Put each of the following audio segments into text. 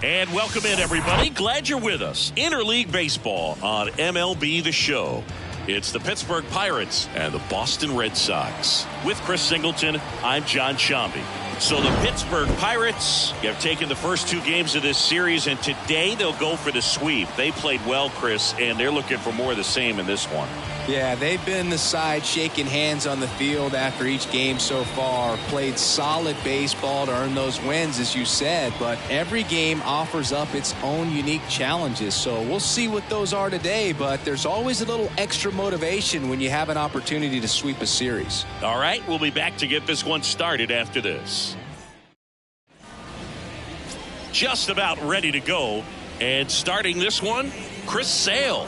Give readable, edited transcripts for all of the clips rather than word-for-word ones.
And welcome in, everybody. Glad you're with us. Interleague Baseball on MLB The Show. It's the Pittsburgh Pirates and the Boston Red Sox. With Chris Singleton, I'm John Shambi. So the Pittsburgh Pirates have taken the first two games of this series, and today they'll go for the sweep. They played well, Chris, and they're looking for more of the same in this one. Yeah, they've been the side shaking hands on the field after each game so far. Played solid baseball to earn those wins, as you said, but every game offers up its own unique challenges. So we'll see what those are today, but there's always a little extra motivation when you have an opportunity to sweep a series. All right, we'll be back to get this one started after this. Just about ready to go, and starting this one, Chris Sale.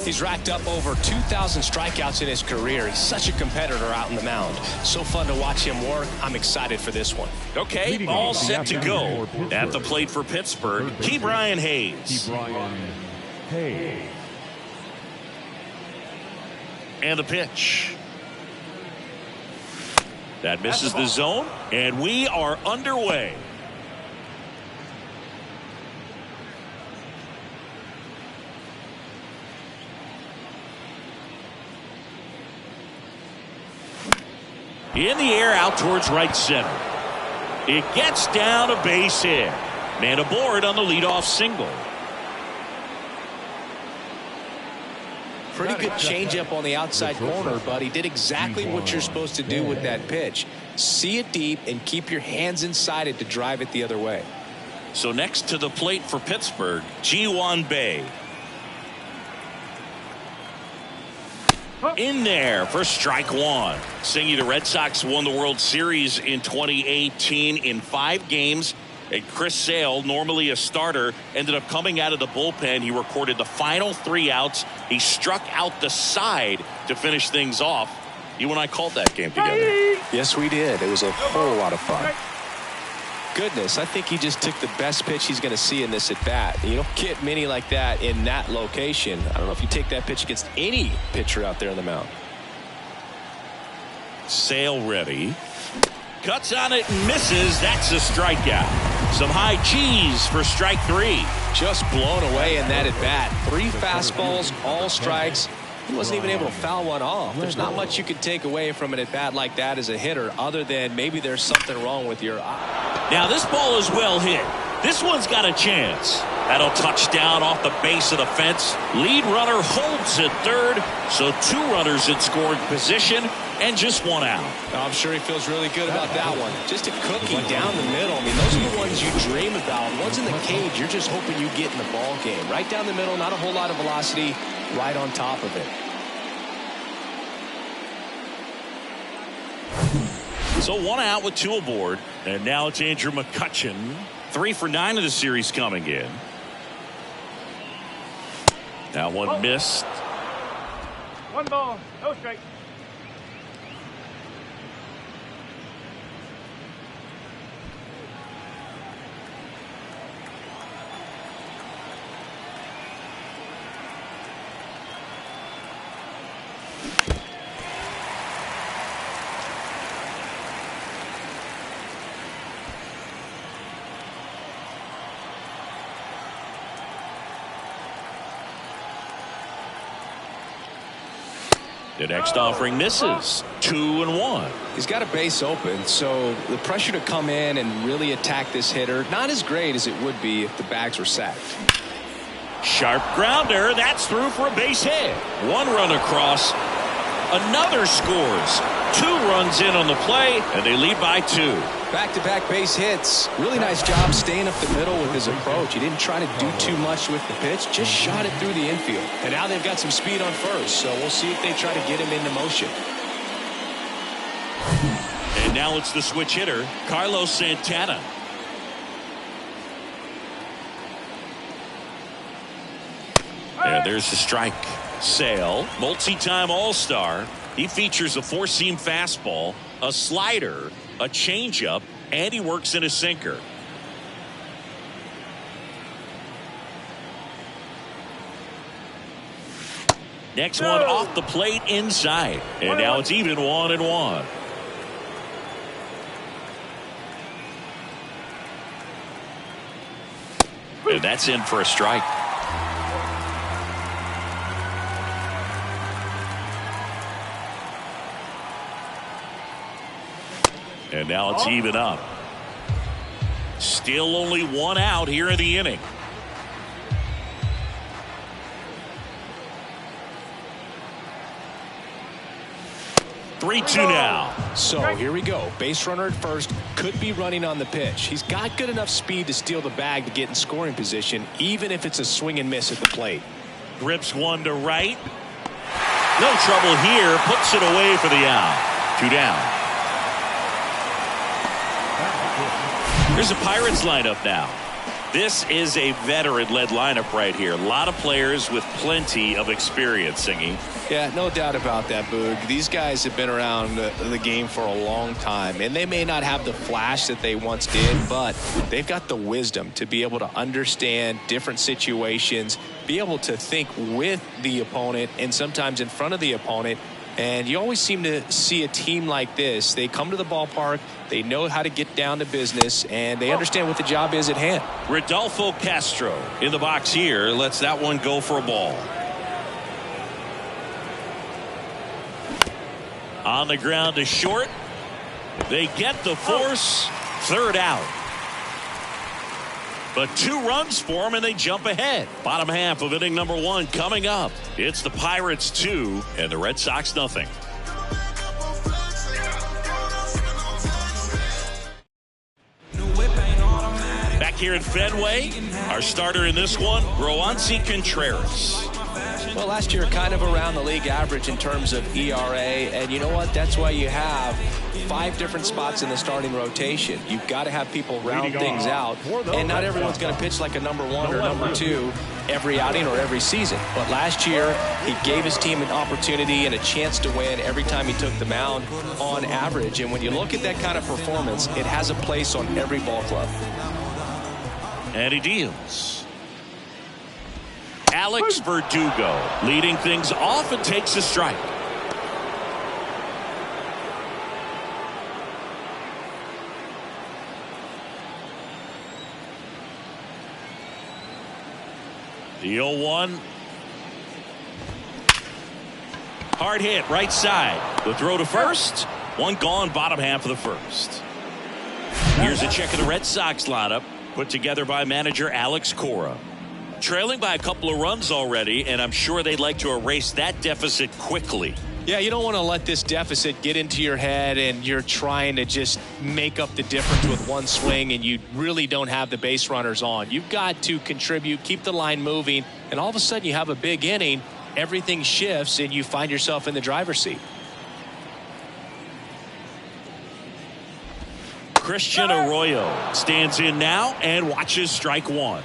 He's racked up over 2,000 strikeouts in his career. He's such a competitor out in the mound. So fun to watch him work. I'm excited for this one. Okay, all set to go. At the plate for Pittsburgh, Ke'Bryan Hayes. And the pitch. That misses the zone, and we are underway. In the air out towards right center. It gets down a base hit. Man aboard on the leadoff single. Pretty good changeup on the outside corner, but he did exactly what you're supposed to do with that pitch. See it deep and keep your hands inside it to drive it the other way. So next to the plate for Pittsburgh, Ji-hwan Bae. In there for strike one. Saying the Red Sox won the World Series in 2018 in 5 games. And Chris Sale, normally a starter, ended up coming out of the bullpen. He recorded the final 3 outs. He struck out the side to finish things off. You and I called that game together. Yes, we did. It was a whole lot of fun. Goodness, I think he just took the best pitch he's going to see in this at bat. You don't get many like that in that location. I don't know if you take that pitch against any pitcher out there on the mound. Sale ready. Cuts on it and misses. That's a strikeout. Some high cheese for strike 3. Just blown away in that at bat. 3 fastballs, all strikes. He wasn't even able to foul one off. There's not much you can take away from an at bat like that as a hitter, other than maybe there's something wrong with your eye. Now this ball is well hit. This one's got a chance. That'll touch down off the base of the fence. Lead runner holds at third. So 2 runners in scoring position and just 1 out. I'm sure he feels really good about that one. Just a cookie down the middle. I mean, those are the ones you dream about. Ones in the cage, you're just hoping you get in the ball game. Right down the middle, not a whole lot of velocity, right on top of it. So 1 out with 2 aboard. And now it's Andrew McCutchen. 3 for 9 of the series coming in. That one missed. 1 ball, no strike. The next offering misses. 2-1. He's got a base open, so the pressure to come in and really attack this hitter, not as great as it would be if the bags were sacked. Sharp grounder. That's through for a base hit. 1 run across. Another scores. 2 runs in on the play, and they lead by 2. Back-to-back base hits. Really nice job staying up the middle with his approach. He didn't try to do too much with the pitch, just shot it through the infield. And now they've got some speed on first, so we'll see if they try to get him into motion. And now it's the switch hitter, Carlos Santana. And there's the strike. Sale, multi-time All-Star. He features a 4-seam fastball, a slider, a changeup, and he works in a sinker. Next one off the plate inside. And now it's even 1-1. And that's in for a strike. And now it's even up. Still only one out here in the inning. Three-two now. So here we go. Base runner at first, could be running on the pitch. He's got good enough speed to steal the bag to get in scoring position, even if it's a swing and miss at the plate. Rips one to right. No trouble here. Puts it away for the out. 2 down. Here's the Pirates lineup now. This is a veteran-led lineup right here. A lot of players with plenty of experience, Singy. Yeah, no doubt about that, Boog. These guys have been around the game for a long time, and they may not have the flash that they once did, but they've got the wisdom to be able to understand different situations, be able to think with the opponent and sometimes in front of the opponent. And you always seem to see a team like this. They come to the ballpark, they know how to get down to business, and they understand what the job is at hand. Rodolfo Castro in the box here. Lets that one go for a ball. On the ground to short. They get the force. 3rd out. But 2 runs for them, and they jump ahead. Bottom half of inning number 1 coming up. It's the Pirates 2 and the Red Sox nothing. Back here at Fenway, our starter in this one, Roansy Contreras. Well, last year kind of around the league average in terms of ERA, and you know what? That's why you have 5 different spots in the starting rotation. You've got to have people round things out, and not everyone's going to pitch like a number 1 or number 2 every outing or every season. But last year, he gave his team an opportunity and a chance to win every time he took the mound on average. And when you look at that kind of performance, it has a place on every ball club. And he deals. Alex Verdugo leading things off and takes a strike. The 0-1. Hard hit right side. The throw to first. One gone, bottom half of the first. Here's a check of the Red Sox lineup put together by manager Alex Cora. Trailing by a couple of runs already, and I'm sure they'd like to erase that deficit quickly. Yeah, you don't want to let this deficit get into your head and you're trying to just make up the difference with one swing and you really don't have the base runners on. You've got to contribute, keep the line moving, and all of a sudden you have a big inning, everything shifts, and you find yourself in the driver's seat. Christian Arroyo stands in now and watches strike 1.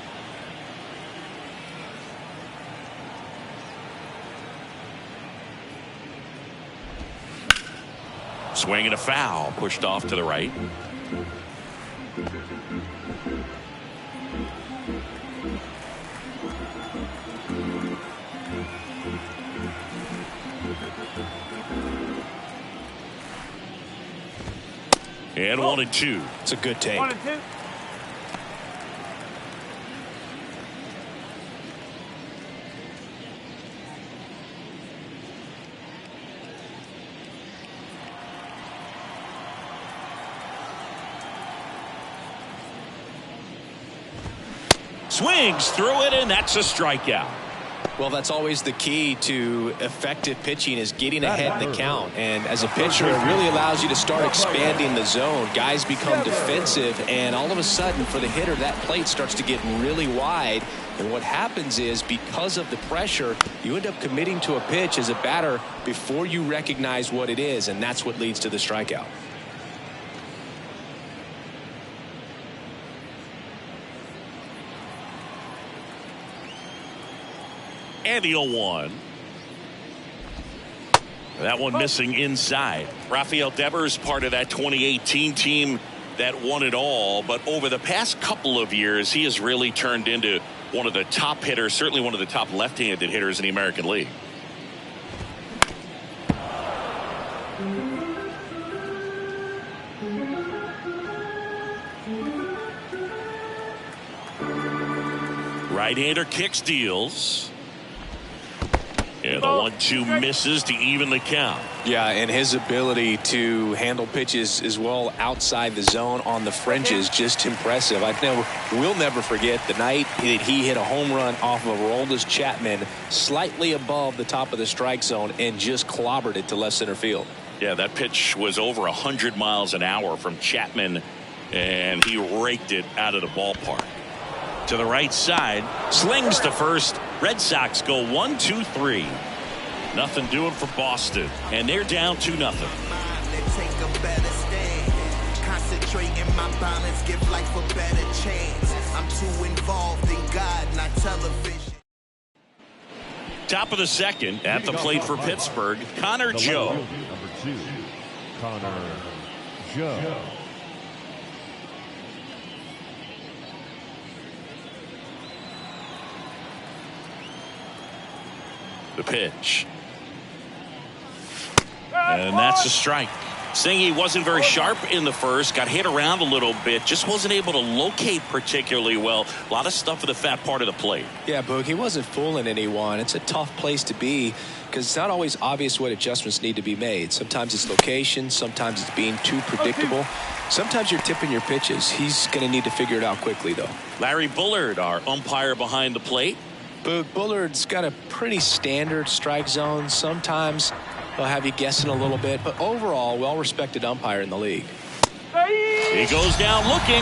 Swing and a foul, pushed off to the right. And 1-2. It's a good take. 1-2. Swings through it, and that's a strikeout. Well, that's always the key to effective pitching, is getting ahead in the count. And as a pitcher, it really allows you to start expanding the zone. Guys become defensive, and all of a sudden, for the hitter, that plate starts to get really wide. And what happens is, because of the pressure, you end up committing to a pitch as a batter before you recognize what it is, and that's what leads to the strikeout. And the 0-1. That one missing inside. Rafael Devers, part of that 2018 team that won it all. But over the past couple of years, he has really turned into one of the top hitters, certainly one of the top left-handed hitters in the American League. Right-hander kicks, deals. And the 1-2 misses to even the count. Yeah, and his ability to handle pitches as well outside the zone on the fringes, just impressive. We'll never forget the night that he hit a home run off of Aroldis Chapman slightly above the top of the strike zone and just clobbered it to left center field. Yeah, that pitch was over 100 miles an hour from Chapman, and he raked it out of the ballpark. To the right side, slings to first. Red Sox go 1-2-3. Nothing doing for Boston, and they're down 2-0. My balance, give life a better chance. I'm too involved in God, not television. Top of the second, at the plate for Pittsburgh, Connor Joe. Number 2, Connor Joe. The pitch. And that's a strike. Singy wasn't very sharp in the first, got hit around a little bit, just wasn't able to locate particularly well. A lot of stuff in the fat part of the plate. Yeah, Boog, he wasn't fooling anyone. It's a tough place to be because it's not always obvious what adjustments need to be made. Sometimes it's location, sometimes it's being too predictable. Sometimes you're tipping your pitches. He's going to need to figure it out quickly, though. Larry Bullard, our umpire behind the plate. Boog, Bullard's got a pretty standard strike zone. Sometimes they'll have you guessing a little bit, but overall, well-respected umpire in the league. He goes down looking.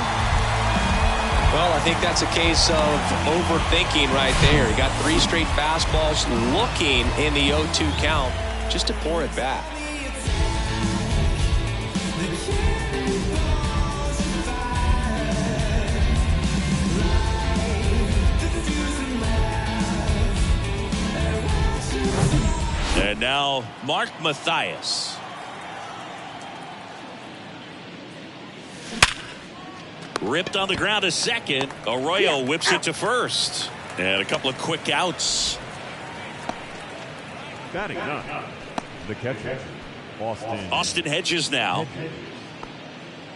Well, I think that's a case of overthinking right there. He got 3 straight fastballs looking in the 0-2 count just to pour it back. And now Mark Mathias. Ripped on the ground to second. Arroyo whips it to first. And a couple of quick outs. Batting 9, the catcher, Austin Hedges now.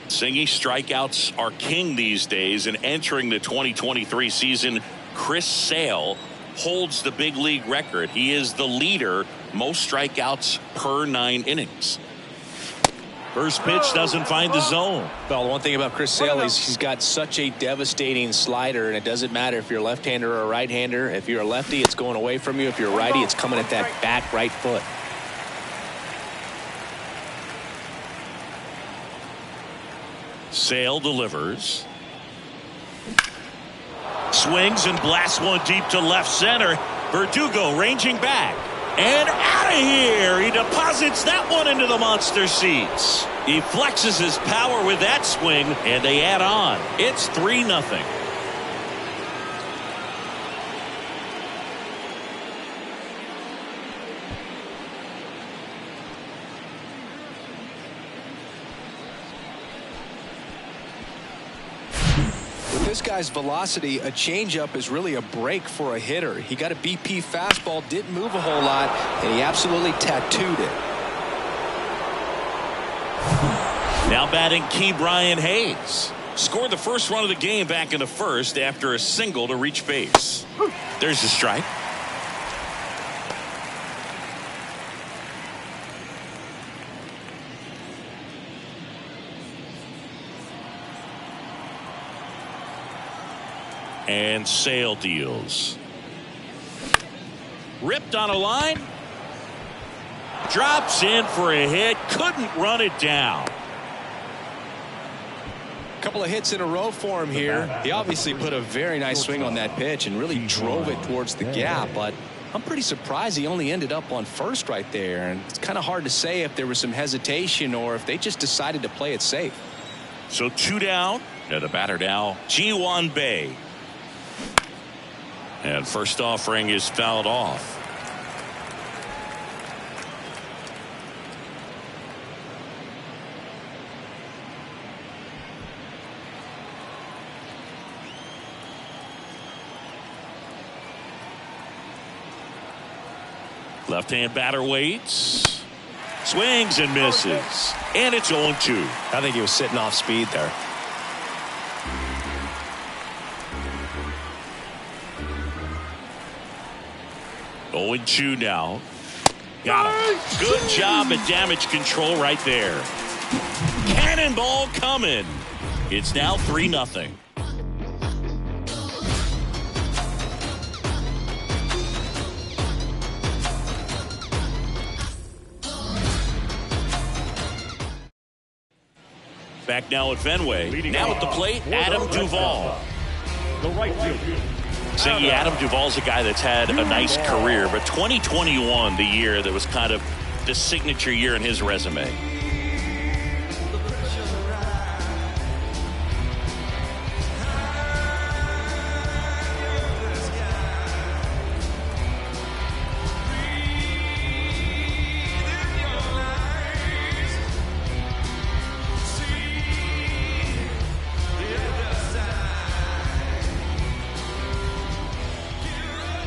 Singy, strikeouts are king these days, and entering the 2023 season, Chris Sale holds the big league record. He is the leader, most strikeouts per 9 innings. First pitch doesn't find the zone. Well, the one thing about Chris Sale is he's got such a devastating slider, and it doesn't matter if you're a left-hander or a right-hander. If you're a lefty, it's going away from you. If you're a righty, it's coming at that back right foot. Sale delivers. Swings and blasts one deep to left center. Verdugo ranging back. And out of here. He deposits that one into the monster seats. He flexes his power with that swing, and they add on. It's 3-0. This guy's velocity, a changeup is really a break for a hitter. He got a BP fastball, didn't move a whole lot, and he absolutely tattooed it. Now batting Key Brian Hayes. Scored the first run of the game back in the first after a single to reach base. There's the strike. And Sale deals. Ripped on a line. Drops in for a hit. Couldn't run it down. A couple of hits in a row for him here. He obviously put a very nice swing on that pitch and really drove it towards the gap, but I'm pretty surprised he only ended up on first right there. And it's kind of hard to say if there was some hesitation or if they just decided to play it safe. So 2 down. And the batter now, Ji-Hwan Bae. And first offering is fouled off. Left-hand batter waits. Swings and misses. And it's 0-2. I think he was sitting off speed there. 0-2 now. Got him. Good job at damage control right there. Cannonball coming. It's now 3-0. Back now at Fenway. Now at the plate, Adam Duvall. The right fielder. Saying Adam Duvall's a guy that's had a nice career, but 2021, the year that was kind of the signature year in his resume.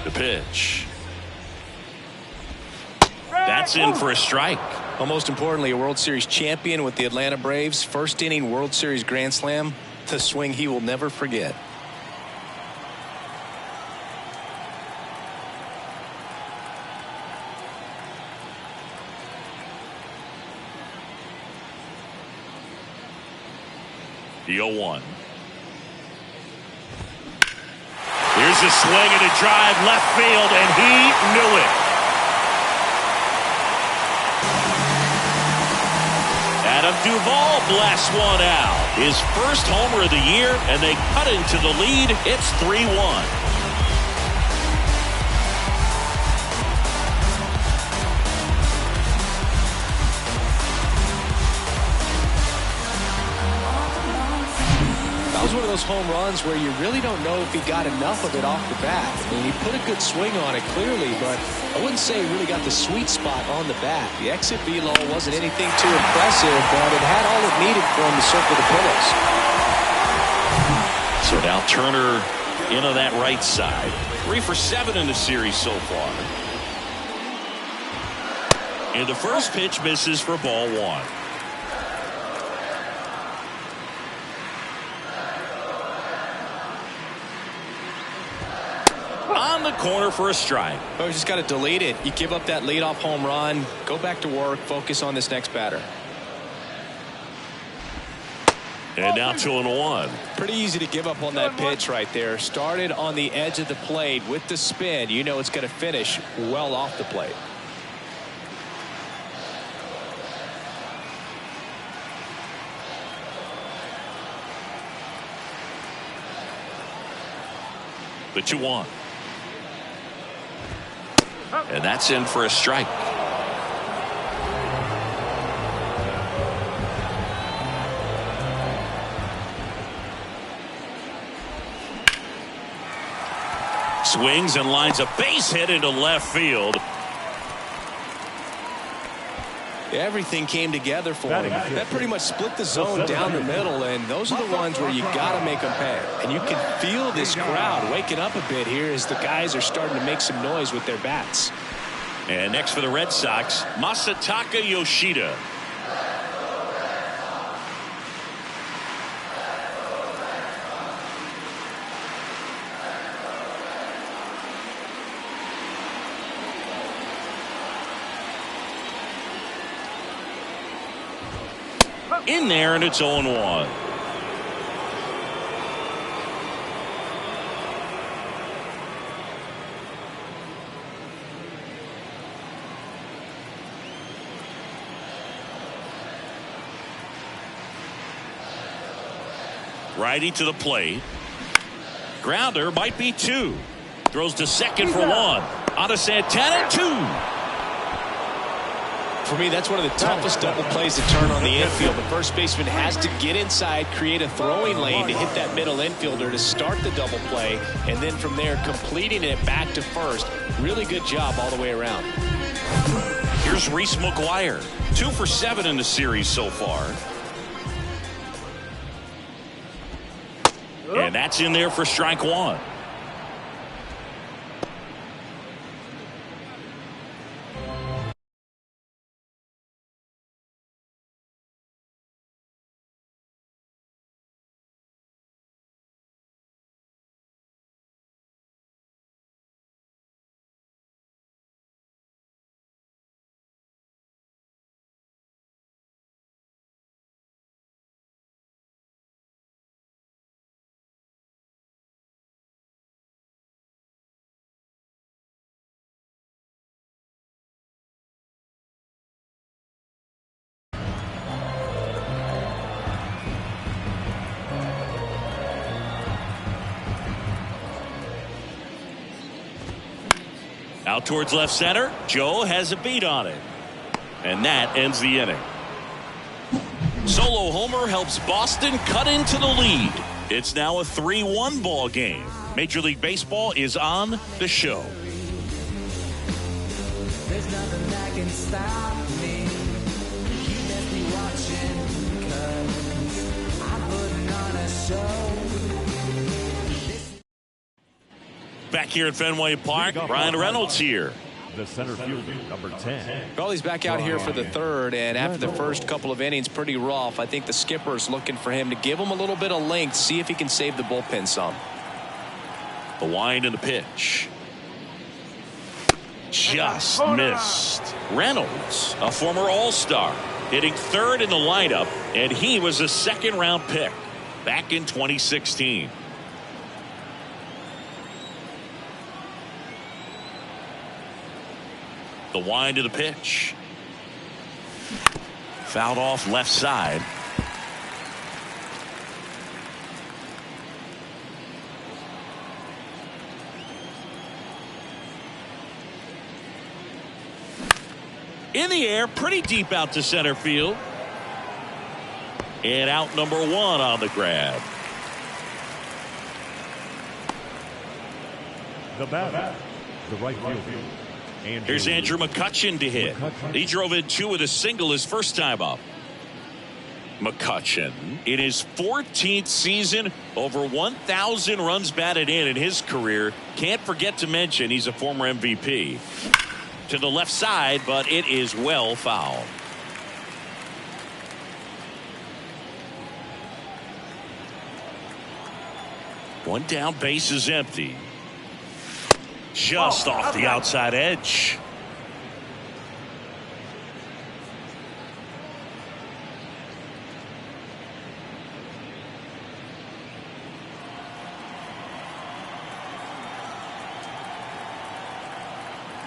The pitch. That's in for a strike. Well, most importantly, a World Series champion with the Atlanta Braves. First inning World Series grand slam. The swing he will never forget. The 0-1. Here's a swing and a drive left field, and he knew it. Adam Duvall blasts one out. His first homer of the year, and they cut into the lead. It's 3-1. That was one of those home runs where you really don't know if he got enough of it off the bat. I mean, he put a good swing on it clearly, but I wouldn't say he really got the sweet spot on the bat. The exit velo wasn't anything too impressive, but it had all it needed for him to circle the pillows. So now Turner into that right side. 3 for 7 in the series so far. And the first pitch misses for ball 1. On the corner for a strike. Oh, you just got to delete it. You give up that leadoff home run, go back to work, focus on this next batter. And now 2-1. Pretty easy to give up on that pitch right there. Started on the edge of the plate with the spin. You know it's going to finish well off the plate. The 2-1. And that's in for a strike. Swings and lines a base hit into left field. Everything came together for him. That pretty much split the zone down the middle, and those are the ones where you got to make them pay. And you can feel this crowd waking up a bit here as the guys are starting to make some noise with their bats. And next for the Red Sox, Masataka Yoshida. In there, and it's 0-1. Righty to the plate. Grounder might be 2. Throws to second for 1. On to Santana, 2. For me, that's one of the toughest double plays to turn on the infield. The first baseman has to get inside, create a throwing lane to hit that middle infielder to start the double play, and then from there completing it back to first. Really good job all the way around. Here's Reese McGuire. 2 for 7 in the series so far. And that's in there for strike 1. Out towards left center. Joe has a beat on it. And that ends the inning. Solo homer helps Boston cut into the lead. It's now a 3-1 ball game. Major League Baseball is on the show. There's nothing that can stop me. You best be watching, 'cause I'm putting on a show. Back here at Fenway Park, Ryan Reynolds here. The center fielder, number 10. Well, he's back out here for the third, and after the first couple of innings, pretty rough. I think the skipper's looking for him to give him a little bit of length, see if he can save the bullpen some. The wind and the pitch. Just missed. Reynolds, a former All-Star, hitting third in the lineup, and he was a second-round pick back in 2016. The wind of the pitch. Fouled off left side. In the air, pretty deep out to center field. And out number 1 on the grab. The batter, the right fielder. Here's Andrew McCutchen to hit. He drove in 2 with a single his first time up. McCutchen in his 14th season, over 1,000 runs batted in his career. Can't forget to mention he's a former MVP. To the left side, but it is well fouled. One down, base is empty. Just off the outside edge.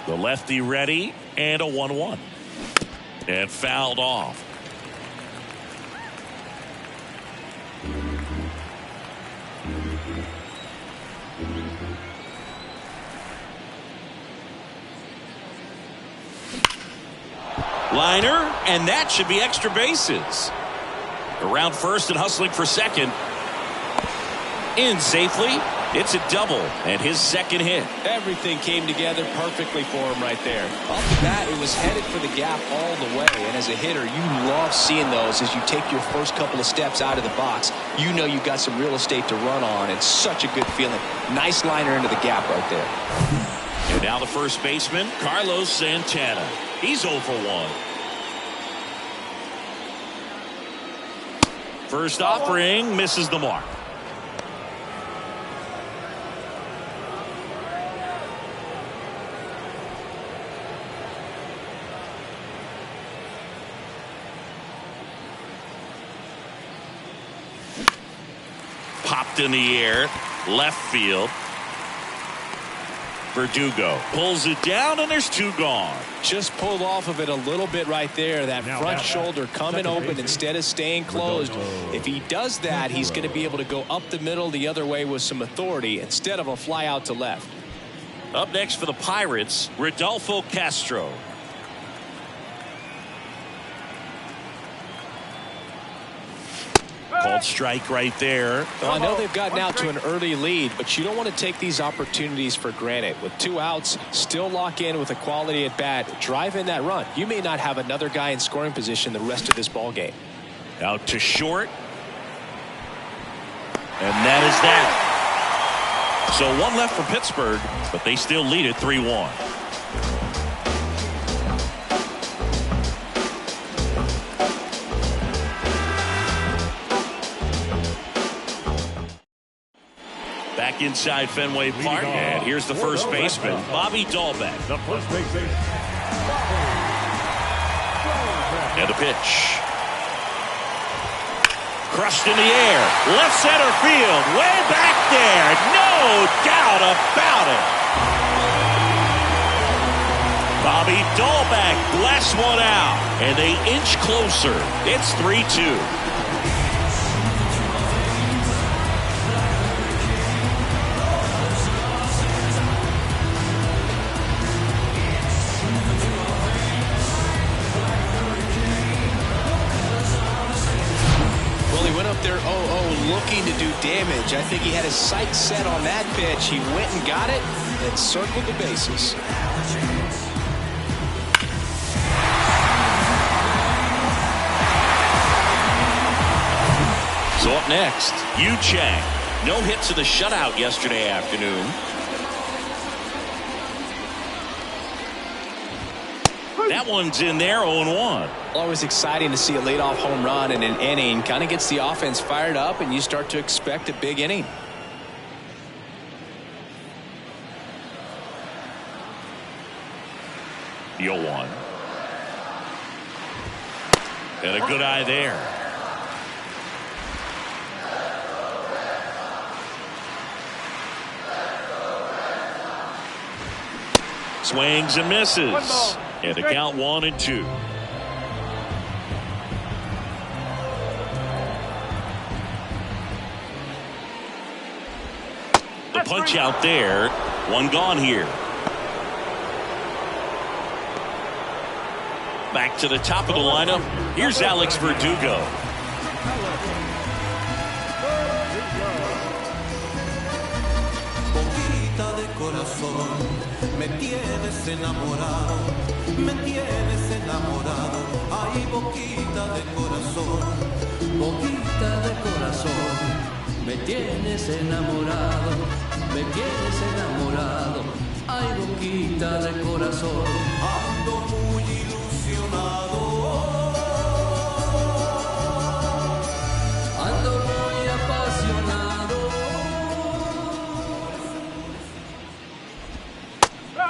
The lefty ready, and a 1-1. And fouled off. Liner, and that should be extra bases. Around first and hustling for second. In safely. It's a double and his second hit. Everything came together perfectly for him right there. Off the bat, it was headed for the gap all the way. And as a hitter, you love seeing those as you take your first couple of steps out of the box. You know you've got some real estate to run on. It's such a good feeling. Nice liner into the gap right there. And now the first baseman, Carlos Santana. He's 0 for 1. First offering misses the mark. Popped in the air, left field. Verdugo pulls it down, and there's 2 gone. Just pulled off of it a little bit right there. That front shoulder coming open instead of staying closed. If he does that, he's going to be able to go up the middle the other way with some authority instead of a fly out to left. Up next for the Pirates, Rodolfo Castro. Called strike right there. Well, I know they've gotten out to an early lead, but you don't want to take these opportunities for granted. With 2 outs, still lock in with a quality at bat. Drive in that run. You may not have another guy in scoring position the rest of this ball game. Out to short. And that is that. So 1 left for Pittsburgh, but they still lead it 3-1. Back inside Fenway Park, and here's the first baseman, Bobby Dahlbeck. The first baseman. And the pitch. Crushed in the air. Left center field. Way back there. No doubt about it. Bobby Dahlbeck blasts one out, and they inch closer. It's 3-2. damage. I think he had his sights set on that pitch. He went and got it and circled the bases. So up next, Yu Chang. No hits in the shutout yesterday afternoon. That one's in there, 0-1. Always exciting to see a leadoff home run in an inning. Kind of gets the offense fired up, and you start to expect a big inning. 0-1. And a good eye there. Swings and misses. And the count 1-2. The punch out there. One gone here. Back to the top of the lineup. Here's Alex Verdugo. Me tienes enamorado, ay boquita de corazón, me tienes enamorado, ay boquita de corazón, ando muy ilusionado, ando muy apasionado.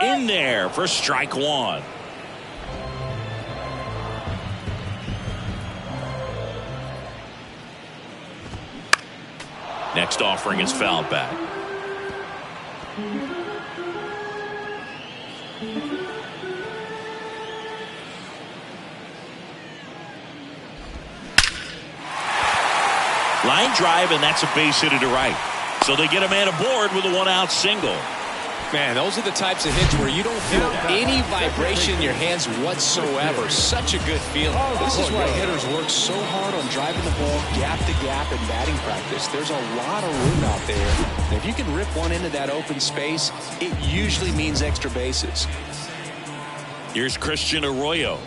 In there for strike one. Next offering is fouled back. Line drive, and that's a base hit to right. So they get a man aboard with a one-out single. Man, those are the types of hits where you don't feel any vibration in your hands whatsoever. Such a good feeling. This is why hitters work so hard on driving the ball gap to gap in batting practice. There's a lot of room out there. And if you can rip one into that open space, it usually means extra bases. Here's Christian Arroyo.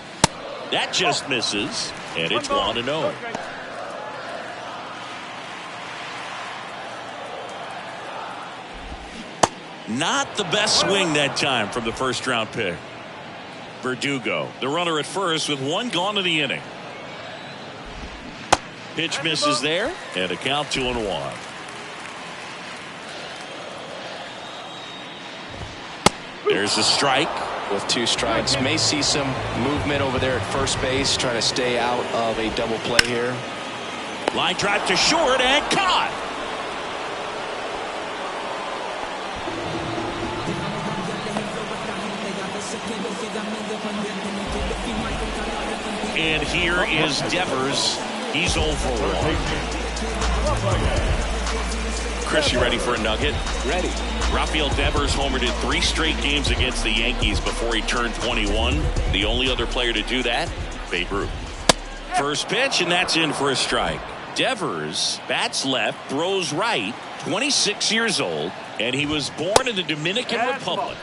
That just misses, and it's 1-0. Not the best swing that time from the first round pick. Verdugo, the runner at first with one gone in the inning. Pitch misses there, and a count 2-1. There's a strike. With two strikes, may see some movement over there at first base, trying to stay out of a double play here. Line drive to short and caught. And here is Devers. He's 0 for 1. Chris, you ready for a nugget? Ready. Rafael Devers homered in 3 straight games against the Yankees before he turned 21. The only other player to do that, Babe Ruth. First pitch, and that's in for a strike. Devers bats left, throws right, 26 years old, and he was born in the Dominican Republic.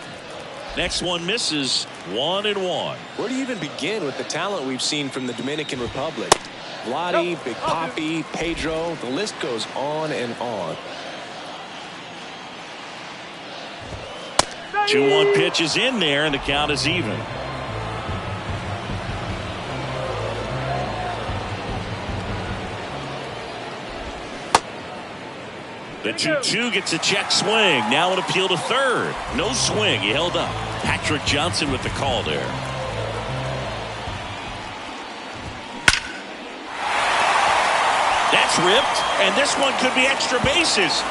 Next one misses, 1-1. Where do you even begin with the talent we've seen from the Dominican Republic? Vladdy, Big Papi, Pedro, the list goes on and on. 2-1 pitch is in there, and the count is even. The 2-2 gets a check swing. Now an appeal to third. No swing. He held up. Patrick Johnson with the call there. That's ripped, and this one could be extra bases.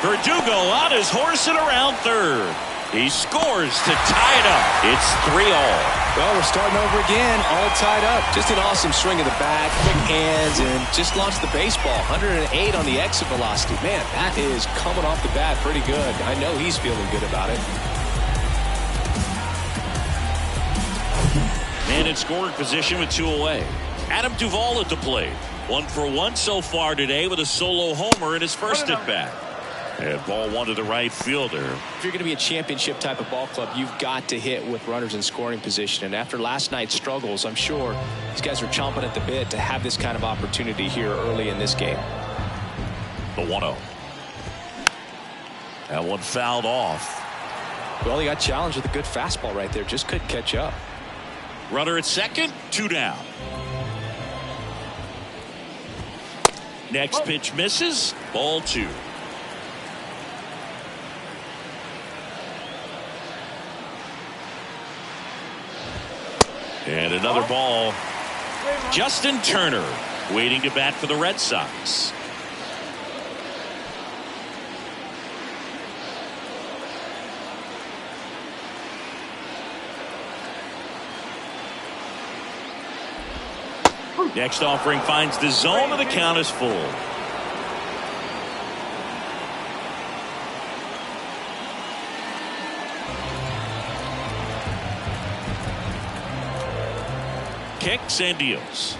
Verdugo on his horse and around third. He scores to tie it up. It's 3-all. Well, we're starting over again, all tied up. Just an awesome swing of the bat, quick hands, and just launched the baseball. 108 on the exit velocity. Man, that is coming off the bat pretty good. I know he's feeling good about it. Man in scoring position with 2 away. Adam Duvall at the plate. 1 for 1 so far today with a solo homer in his first at bat. And ball one to the right fielder. If you're going to be a championship type of ball club, you've got to hit with runners in scoring position. And after last night's struggles, I'm sure these guys are chomping at the bit to have this kind of opportunity here early in this game. The 1-0. That one fouled off. Well, he got challenged with a good fastball right there. Just couldn't catch up. Runner at second, 2 down. Next pitch misses. Ball 2. And another ball. Justin Turner waiting to bat for the Red Sox. Next offering finds the zone, and the count is full. Kicks and deals.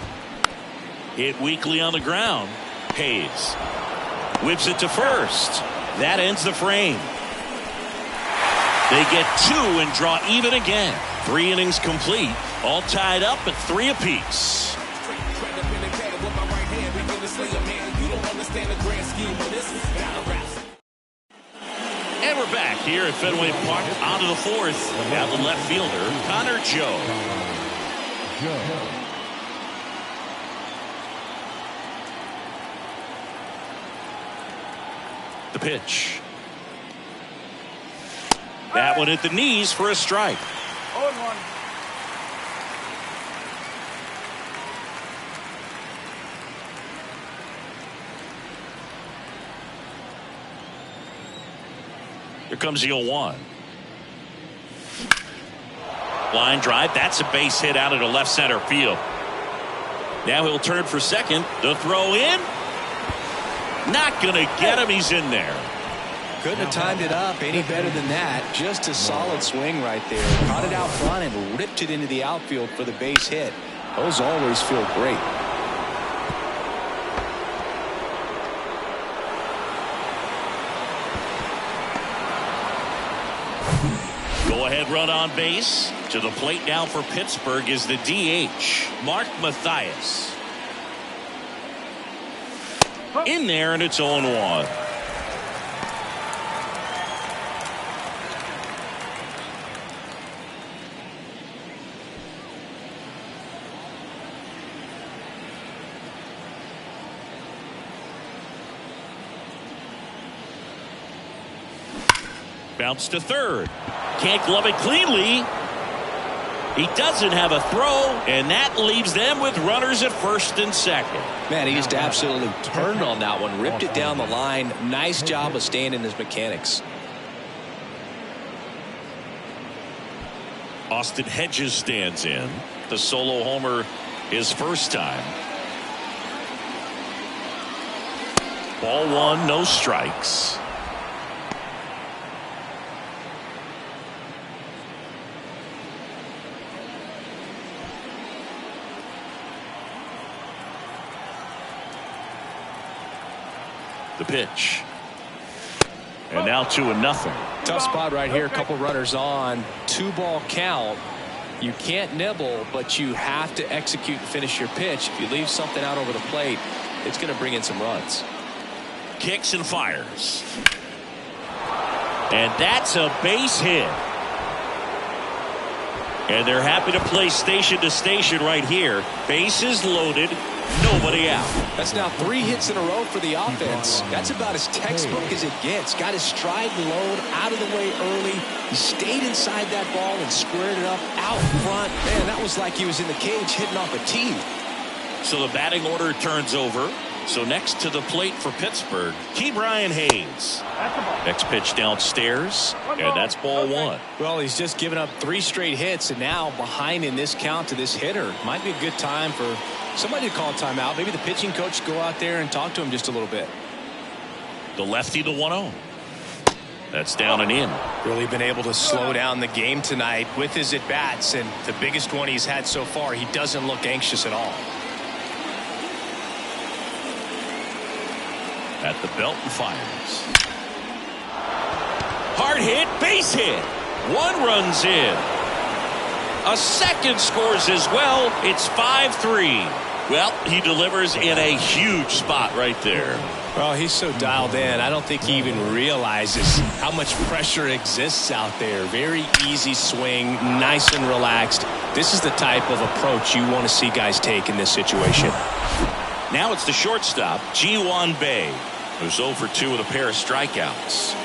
Hit weakly on the ground. Hayes whips it to first. That ends the frame. They get 2 and draw even again. 3 innings complete. All tied up at 3 apiece. And we're back here at Fenway Park. On to the 4th. Now the left fielder, Connor Joe. The pitch. That one at the knees for a strike. 0-1. Here comes the 0-1. Line drive. That's a base hit out into left center field. Now he'll turn for second. The throw in. Not going to get him. He's in there. Couldn't have timed it up any better than that. Just a solid swing right there. Caught it out front and ripped it into the outfield for the base hit. Those always feel great. Go-ahead run on base. To the plate now for Pittsburgh is the DH, Mark Mathias. In there, and it's 0-1. Bounce to third. Can't glove it cleanly. He doesn't have a throw, and that leaves them with runners at first and second. Man, he just absolutely turned on that one, ripped it down the line. Nice job of staying in his mechanics. Austin Hedges stands in. The solo homer his first time. Ball 1, no strikes. The pitch. And now 2-0. Tough spot right here. A couple runners on. 2-ball count. You can't nibble, but you have to execute and finish your pitch. If you leave something out over the plate, it's going to bring in some runs. Kicks and fires. And that's a base hit. And they're happy to play station to station right here. Bases loaded. Nobody out. That's now 3 hits in a row for the offense. That's about as textbook as it gets. Got his stride and load out of the way early. He stayed inside that ball and squared it up out front. Man, that was like he was in the cage hitting off a tee. So the batting order turns over. So next to the plate for Pittsburgh, Ke'Bryan Hayes. Next pitch downstairs, and that's ball 1. Well, he's just given up 3 straight hits, and now behind in this count to this hitter. Might be a good time for somebody to call timeout. Maybe the pitching coach go out there and talk to him just a little bit. The lefty to 1-0. That's down and in. Really been able to slow down the game tonight with his at-bats, and the biggest one he's had so far, he doesn't look anxious at all. at the belt and fires. Hard hit, base hit. One runs in. A second scores as well. It's 5-3. Well, he delivers in a huge spot right there. Well, he's so dialed in. I don't think he even realizes how much pressure exists out there. Very easy swing, nice and relaxed. This is the type of approach you want to see guys take in this situation. Now it's the shortstop, Ji-Hwan Bae, who's 0 for 2 with a pair of strikeouts.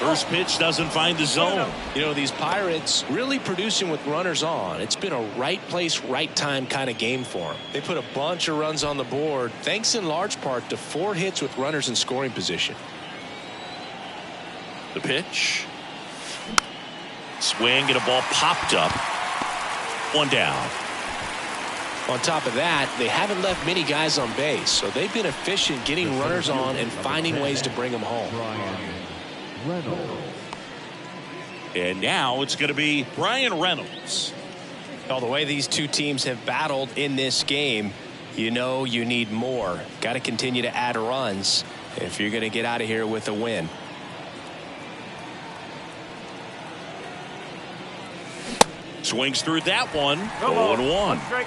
First pitch doesn't find the zone. You know, these Pirates really producing with runners on. It's been a right place, right time kind of game for them. They put a bunch of runs on the board, thanks in large part to 4 hits with runners in scoring position. The pitch. Swing and a ball popped up. One down. On top of that, they haven't left many guys on base, so they've been efficient getting runners on and finding ways to bring them home. And now it's going to be Brian Reynolds. Well, the way these two teams have battled in this game, you know you need more. Got to continue to add runs if you're going to get out of here with a win. Swings through that one. 0-1.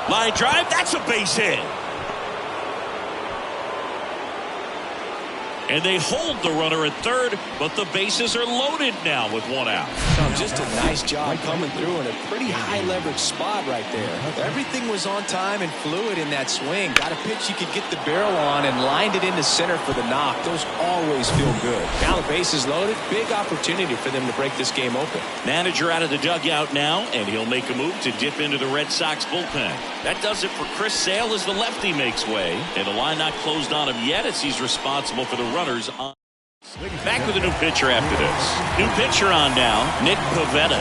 Line drive, that's a base hit. And they hold the runner at third, but the bases are loaded now with 1 out. Just a nice job coming through in a pretty high leverage spot right there. Everything was on time and fluid in that swing. Got a pitch you could get the barrel on and lined it into center for the knock. Those always feel good. Now the bases loaded. Big opportunity for them to break this game open. Manager out of the dugout now, and he'll make a move to dip into the Red Sox bullpen. That does it for Chris Sale as the lefty makes way. And the line not closed on him yet as he's responsible for the runners on. Back with a new pitcher after this. New pitcher on now, Nick Pivetta.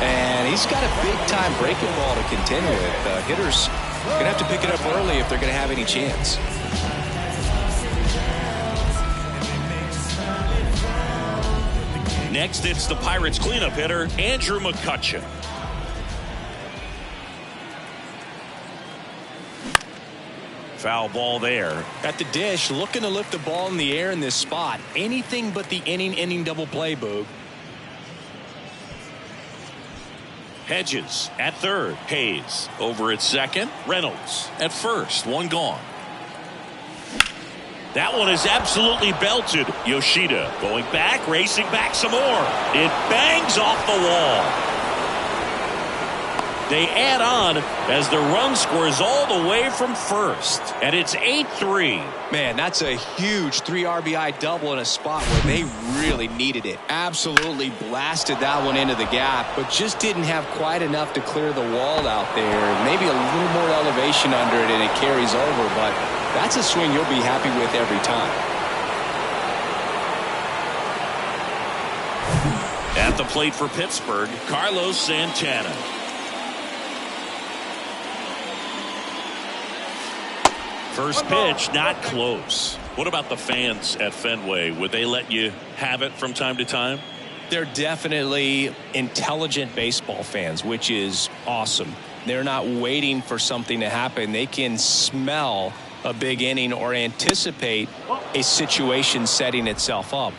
And he's got a big-time breaking ball to contend with. Hitters going to have to pick it up early if they're going to have any chance. Next, it's the Pirates cleanup hitter, Andrew McCutchen. Foul ball there. At the dish, looking to lift the ball in the air in this spot. Anything but the inning double play, Boog. Hedges at third. Hayes over at second. Reynolds at first. One gone. That one is absolutely belted. Yoshida going back, racing back some more. It bangs off the wall. They add on as the run scores all the way from first. And it's 8-3. Man, that's a huge 3 RBI double in a spot where they really needed it. Absolutely blasted that one into the gap, but just didn't have quite enough to clear the wall out there. Maybe a little more elevation under it and it carries over, but that's a swing you'll be happy with every time. At the plate for Pittsburgh, Carlos Santana. First pitch, not close. What about the fans at Fenway? Would they let you have it from time to time? They're definitely intelligent baseball fans, which is awesome. They're not waiting for something to happen. They can smell a big inning or anticipate a situation setting itself up.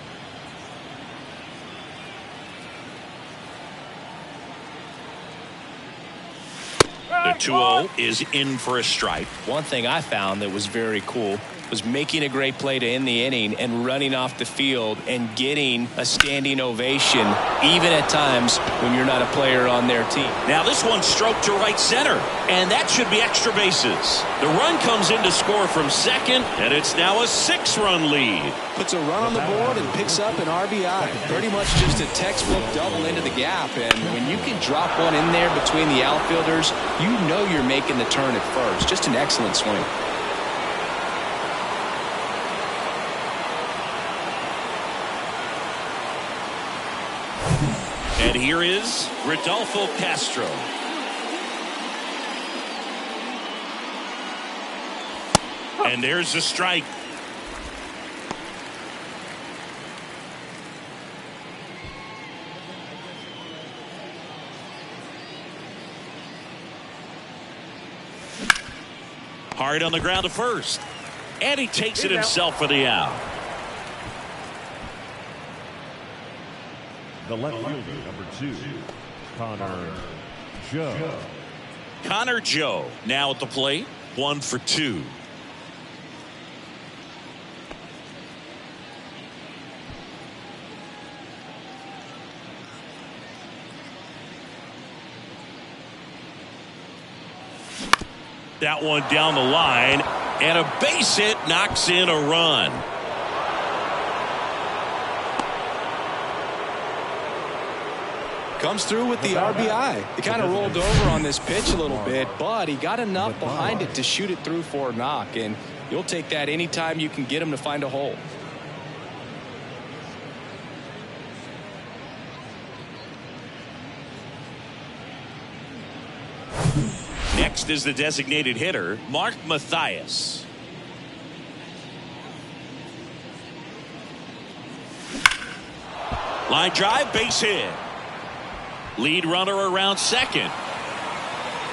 The 2-0 is in for a strike. One thing I found that was very cool was making a great play to end the inning and running off the field and getting a standing ovation, even at times when you're not a player on their team. Now this one stroked to right center, and that should be extra bases. The run comes in to score from second, and it's now a 6-run lead. Puts a run on the board and picks up an RBI. Pretty much just a textbook double into the gap, and when you can drop one in there between the outfielders, you know you're making the turn at first. Just an excellent swing. And here is Rodolfo Castro. And there's a strike. Hard on the ground to first. And he takes it himself for the out. The left fielder, number 2, Connor Joe. Connor Joe now at the plate. 1 for 2. That one down the line, and a base hit knocks in a run. Comes through with the RBI. He kind of rolled over on this pitch a little bit, but he got enough behind it to shoot it through for a knock, and you'll take that anytime you can get him to find a hole. Next is the designated hitter, Mark Mathias. Line drive, base hit. Lead runner around second.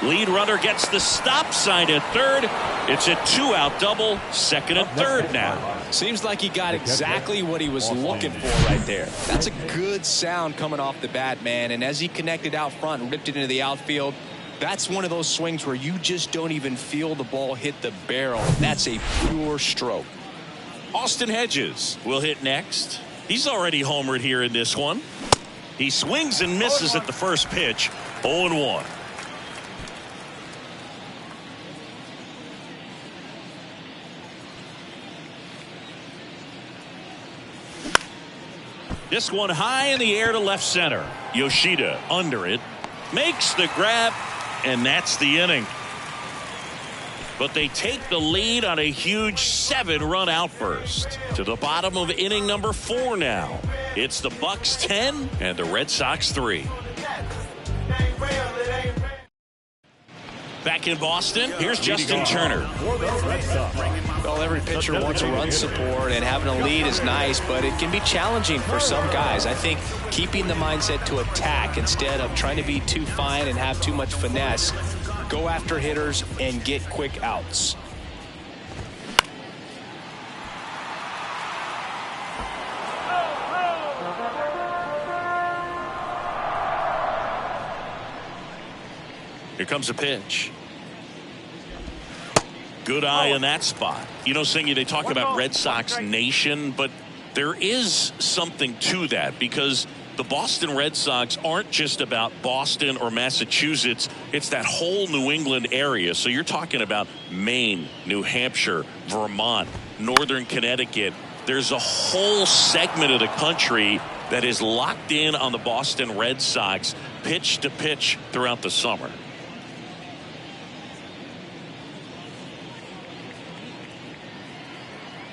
Lead runner gets the stop sign at third. It's a 2-out double, second and third now. Seems like he got exactly what he was looking for right there. That's a good sound coming off the bat, man. And as he connected out front and ripped it into the outfield, that's one of those swings where you just don't even feel the ball hit the barrel. That's a pure stroke. Austin Hedges will hit next. He's already homered here in this one. He swings and misses at the first pitch. 0-1. This one high in the air to left center. Yoshida under it. Makes the grab, and that's the inning. But they take the lead on a huge 7-run outburst. To the bottom of inning number 4 now. It's the Bucks 10 and the Red Sox 3. Back in Boston, here's Justin Turner. Well, every pitcher wants a run support, and having a lead is nice, but it can be challenging for some guys. I think keeping the mindset to attack instead of trying to be too fine and have too much finesse. Go after hitters and get quick outs. Here comes a pitch. Good eye in that spot. You know, Singy, they talk about Red Sox Nation, but there is something to that because the Boston Red Sox aren't just about Boston or Massachusetts. It's that whole New England area. So you're talking about Maine, New Hampshire, Vermont, Northern Connecticut. There's a whole segment of the country that is locked in on the Boston Red Sox pitch to pitch throughout the summer.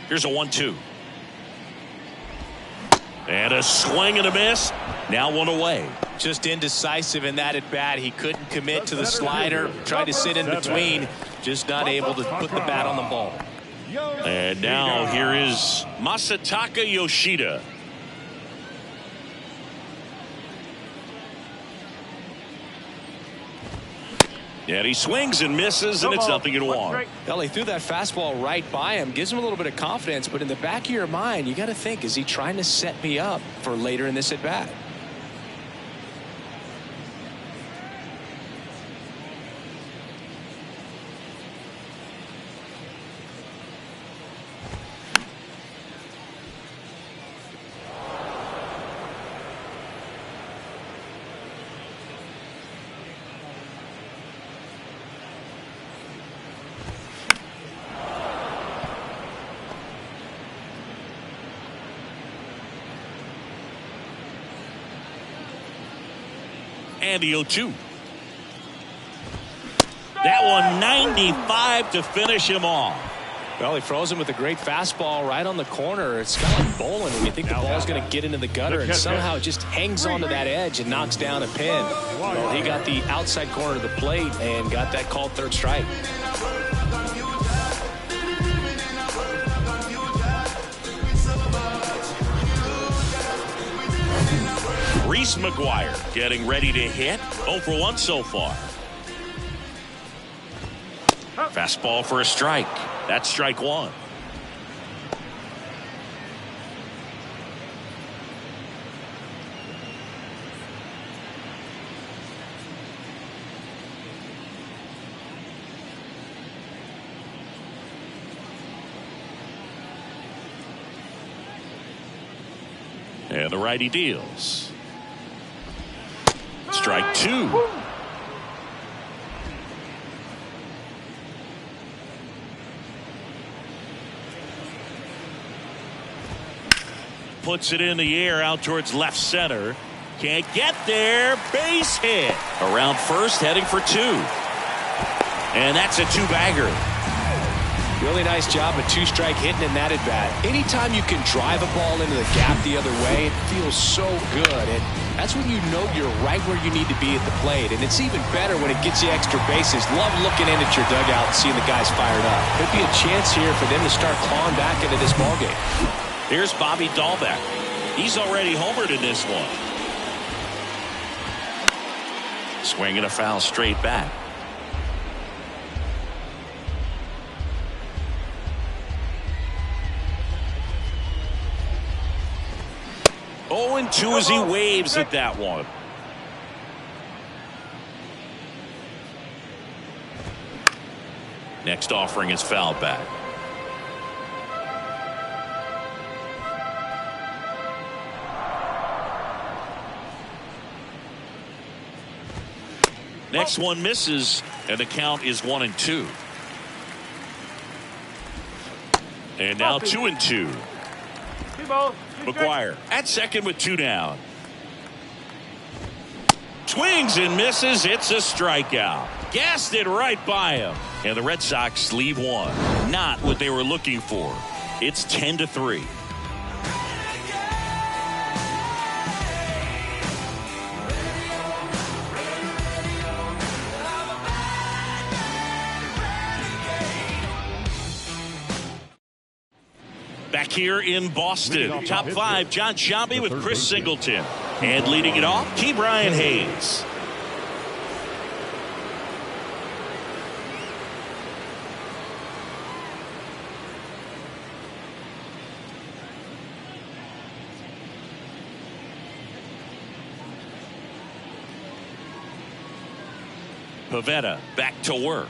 Here's a 1-2. And a swing and a miss. Now one away. Just indecisive in that at bat. He couldn't commit to the slider. Tried to sit in between. Just not able to put the bat on the ball. And now here is Masataka Yoshida. And he swings and misses, and it's 0-1. Well, he threw that fastball right by him. Gives him a little bit of confidence, but in the back of your mind, you got to think, is he trying to set me up for later in this at bat? And the 0-2. That one 95 to finish him off. Well, he froze him with a great fastball right on the corner. It's kind of like bowling when you think the ball's going to get into the gutter, and somehow it just hangs onto that edge and knocks down a pin. Well, he got the outside corner of the plate and got that called third strike. Reese McGuire getting ready to hit. 0 for 1 so far. Fastball for a strike. That's strike one. And the righty deals. Strike two. Puts it in the air out towards left center. Can't get there. Base hit. Around first, heading for two. And that's a two-bagger. Really nice job of two-strike hitting in that at-bat. Anytime you can drive a ball into the gap the other way, it feels so good. And that's when you know you're right where you need to be at the plate. And it's even better when it gets you extra bases. Love looking in at your dugout and seeing the guys fired up. Could be a chance here for them to start clawing back into this ballgame. Here's Bobby Dahlbeck. He's already homered in this one. Swinging a foul straight back. 0-2 as he waves at that one. Next offering is fouled back. Next one misses, and the count is 1-2. And now 2-2. McGuire at second with two down. Swings and misses. It's a strikeout. Gassed it right by him. And the Red Sox leave one. Not what they were looking for. It's 10-3. Back here in Boston, top five, John Sciambi with Chris Singleton. And leading it off, Key Brian Hayes. Pivetta back to work.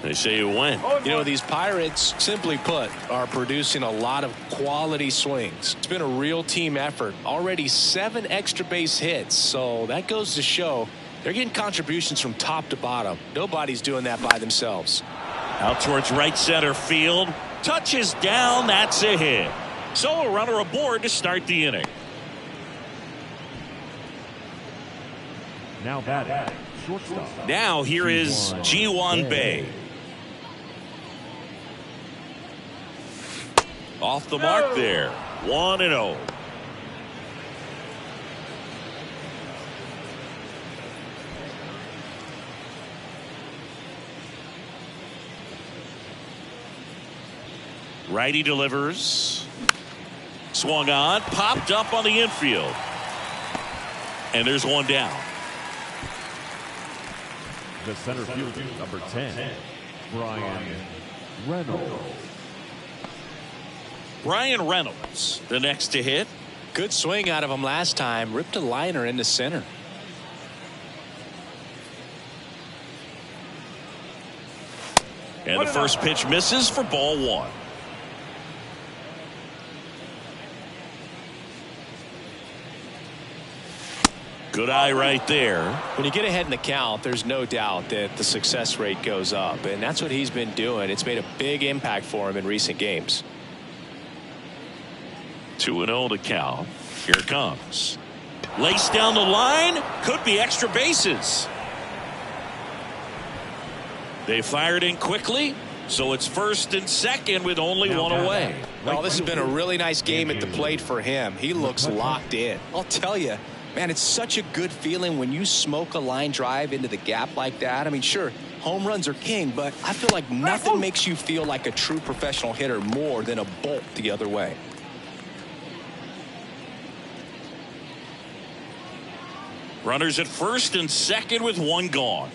They say you win. You know, these Pirates, simply put, are producing a lot of quality swings. It's been a real team effort. Already 7 extra base hits. So that goes to show they're getting contributions from top to bottom. Nobody's doing that by themselves. Out towards right center field. Touches down. That's a hit. So a runner aboard to start the inning. Now batting, shortstop. Now here is Ji-Hwan Bae. Off the mark there. 1-0. Righty delivers. Swung on. Popped up on the infield. And there's one down. The center fielder, number 10, Brian Reynolds. Brian Reynolds, the next to hit. Good swing out of him last time. Ripped a liner into center. And the first pitch misses for ball one. Good eye right there. When you get ahead in the count, there's no doubt that the success rate goes up, and that's what he's been doing. It's made a big impact for him in recent games. 2-0 to count. Here it comes. Lace down the line. Could be extra bases. They fired in quickly, so it's first and second with only one away. Well, this has been a really nice game at the plate for him. He looks locked in. I'll tell you, man, it's such a good feeling when you smoke a line drive into the gap like that. I mean, sure, home runs are king, but I feel like nothing makes you feel like a true professional hitter more than a bolt the other way. Runners at first and second with one gone.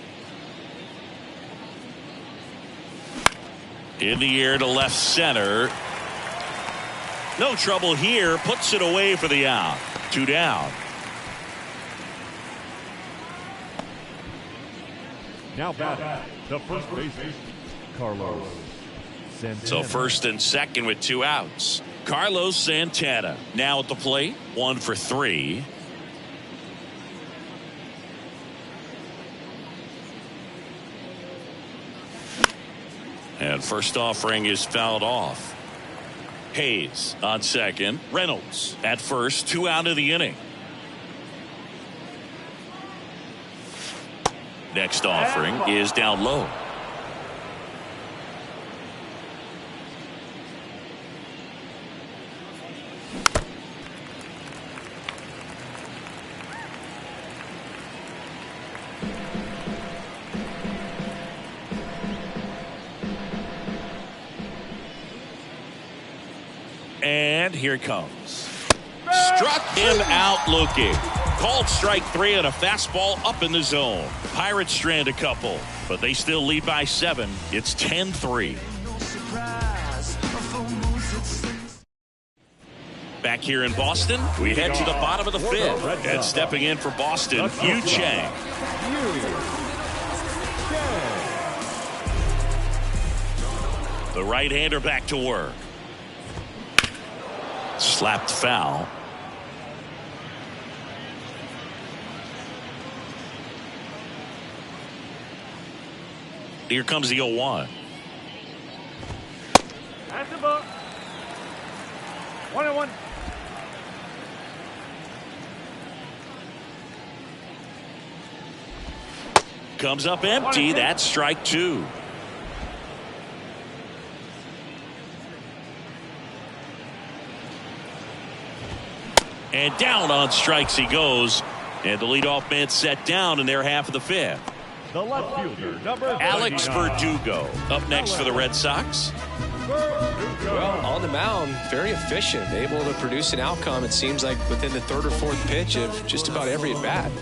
In the air to left center. No trouble here. Puts it away for the out. 2 down. Now back the first baseman, Carlos Santana. So first and second with 2 outs. Carlos Santana now at the plate. 1 for 3. And first offering is fouled off. Hayes on second. Reynolds at first. 2 out of the inning. Next offering is down low. And here it comes. Struck him out looking. Called strike 3 on a fastball up in the zone. Pirates strand a couple, but they still lead by 7. It's 10-3. Back here in Boston, we head to the bottom of the 5th. And stepping in for Boston, Yu Chang. The right-hander back to work. Slapped foul. Here comes the 0-1. That's the ball. 1-1. Comes up empty. That's strike 2. And down on strikes he goes. And the leadoff man set down in their half of the 5th. The left fielder, number Alex 39. Verdugo up next for the Red Sox. Well, on the mound, very efficient, able to produce an outcome, it seems like, within the 3rd or 4th pitch of just about every at bat.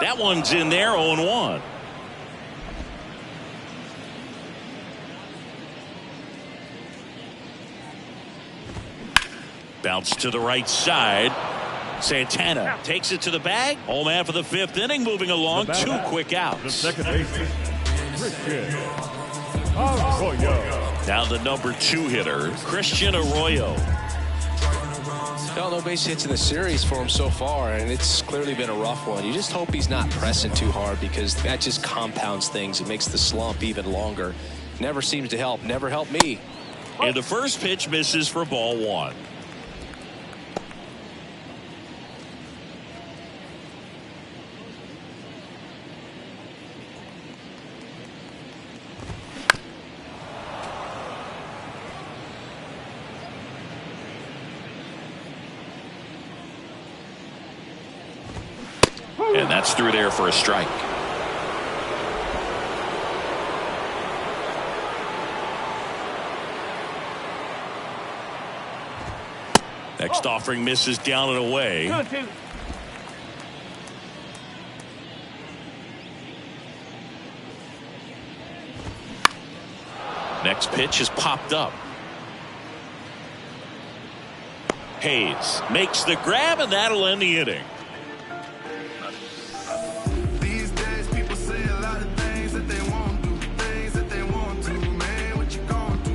That one's in there, 0-1. Bounce to the right side. Santana takes it to the bag. Home man for the 5th inning, moving along. 2 quick The outs. second baseman, Christian Arroyo. Now the number 2 hitter, Christian Arroyo. No base hits in the series for him so far, and it's clearly been a rough one. You just hope he's not pressing too hard, because that just compounds things. It makes the slump even longer. Never seems to help. Never helped me. And the first pitch misses for ball 1. And that's through there for a strike. Next offering misses down and away. 2-2. Next pitch is popped up. Hayes makes the grab, and that'll end the inning. These days people say a lot of things that they won't do, things that they want to. Man, what you gonna do?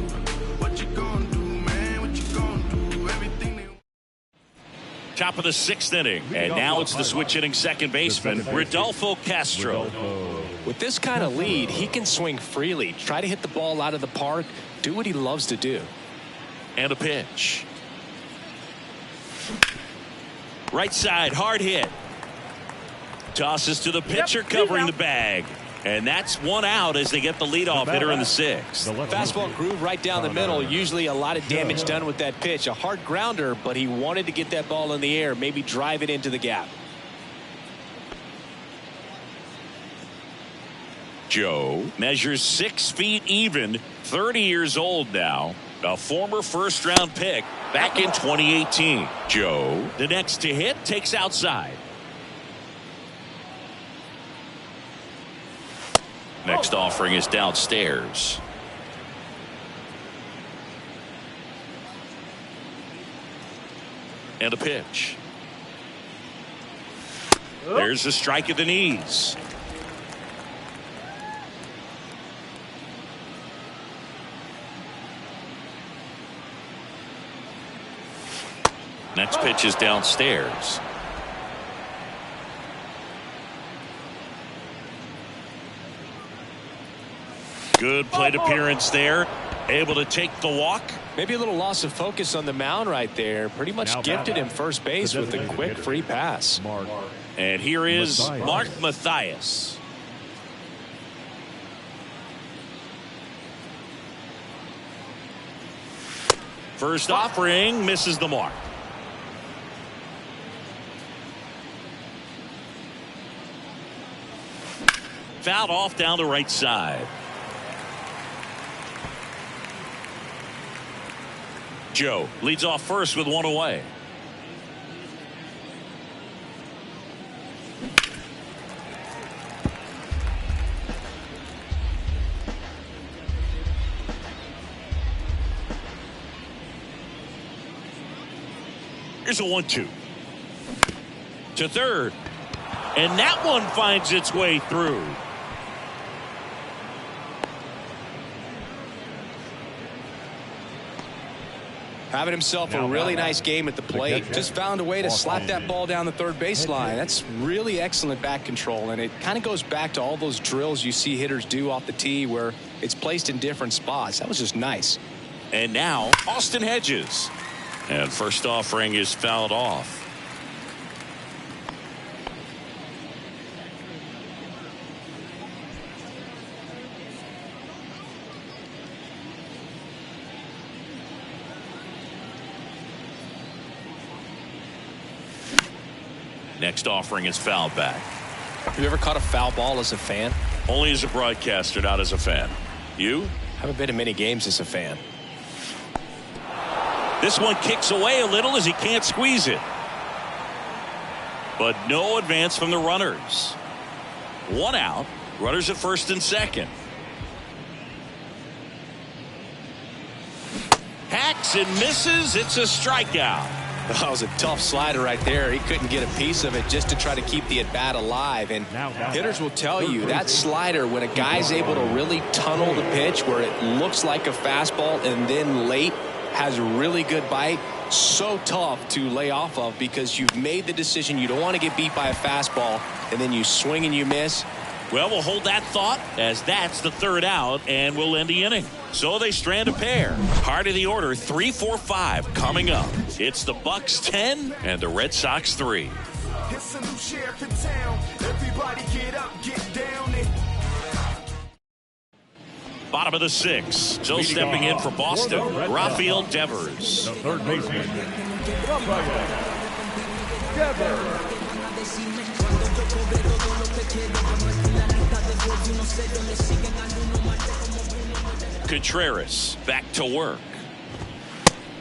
What you gonna do, man? What you gonna do? Everything they... Top of the 6th inning, and now it's the switch hitting second baseman, Rodolfo Castro. With this kind of lead, he can swing freely, try to hit the ball out of the park, do what he loves to do. And a pitch. Right side, hard hit. Tosses to the pitcher, covering the bag. And that's 1 out as they get the leadoff hitter in the 6th. Fastball groove right down the middle. Usually a lot of damage done with that pitch. A hard grounder, but he wanted to get that ball in the air, maybe drive it into the gap. Joe measures 6 feet even, 30 years old now. A former first-round pick back in 2018. Joe, the next to hit, takes outside. Next offering is downstairs. And a pitch. There's a strike at the knees. Next pitch is downstairs. Good plate appearance there. Able to take the walk. Maybe a little loss of focus on the mound right there. Pretty much gifted him first base with a quick free pass. And here is Mark Mathias. First offering misses the mark. Fouled off down the right side. Joe leads off first with one away. Here's a 1-2 to third, and that one finds its way through. Having himself a really nice game at the plate. Just found a way to slap that ball down the third baseline. That's really excellent bat control, and it kind of goes back to all those drills you see hitters do off the tee where it's placed in different spots. That was just nice. And now Austin Hedges. And first offering is fouled off. Next offering is fouled back. Have you ever caught a foul ball as a fan? Only as a broadcaster, not as a fan. You? Haven't been to many games as a fan. This one kicks away a little as he can't squeeze it. But no advance from the runners. One out. Runners at first and second. Hacks and misses. It's a strikeout. That was a tough slider right there. He couldn't get a piece of it just to try to keep the at bat alive. And hitters will tell you that slider, when a guy's able to really tunnel the pitch where it looks like a fastball and then late has a really good bite, so tough to lay off of because you've made the decision you don't want to get beat by a fastball and then you swing and you miss. Well, we'll hold that thought as that's the third out, and we'll end the inning. So they strand a pair. Heart of the order, 3-4-5 coming up. It's the Bucks 10 and the Red Sox 3. It's a new sheriff in town. Everybody get up, get down. Bottom of the sixth. So stepping in for Boston, Rafael Devers. The third baseman, Rafael Devers. Contreras back to work.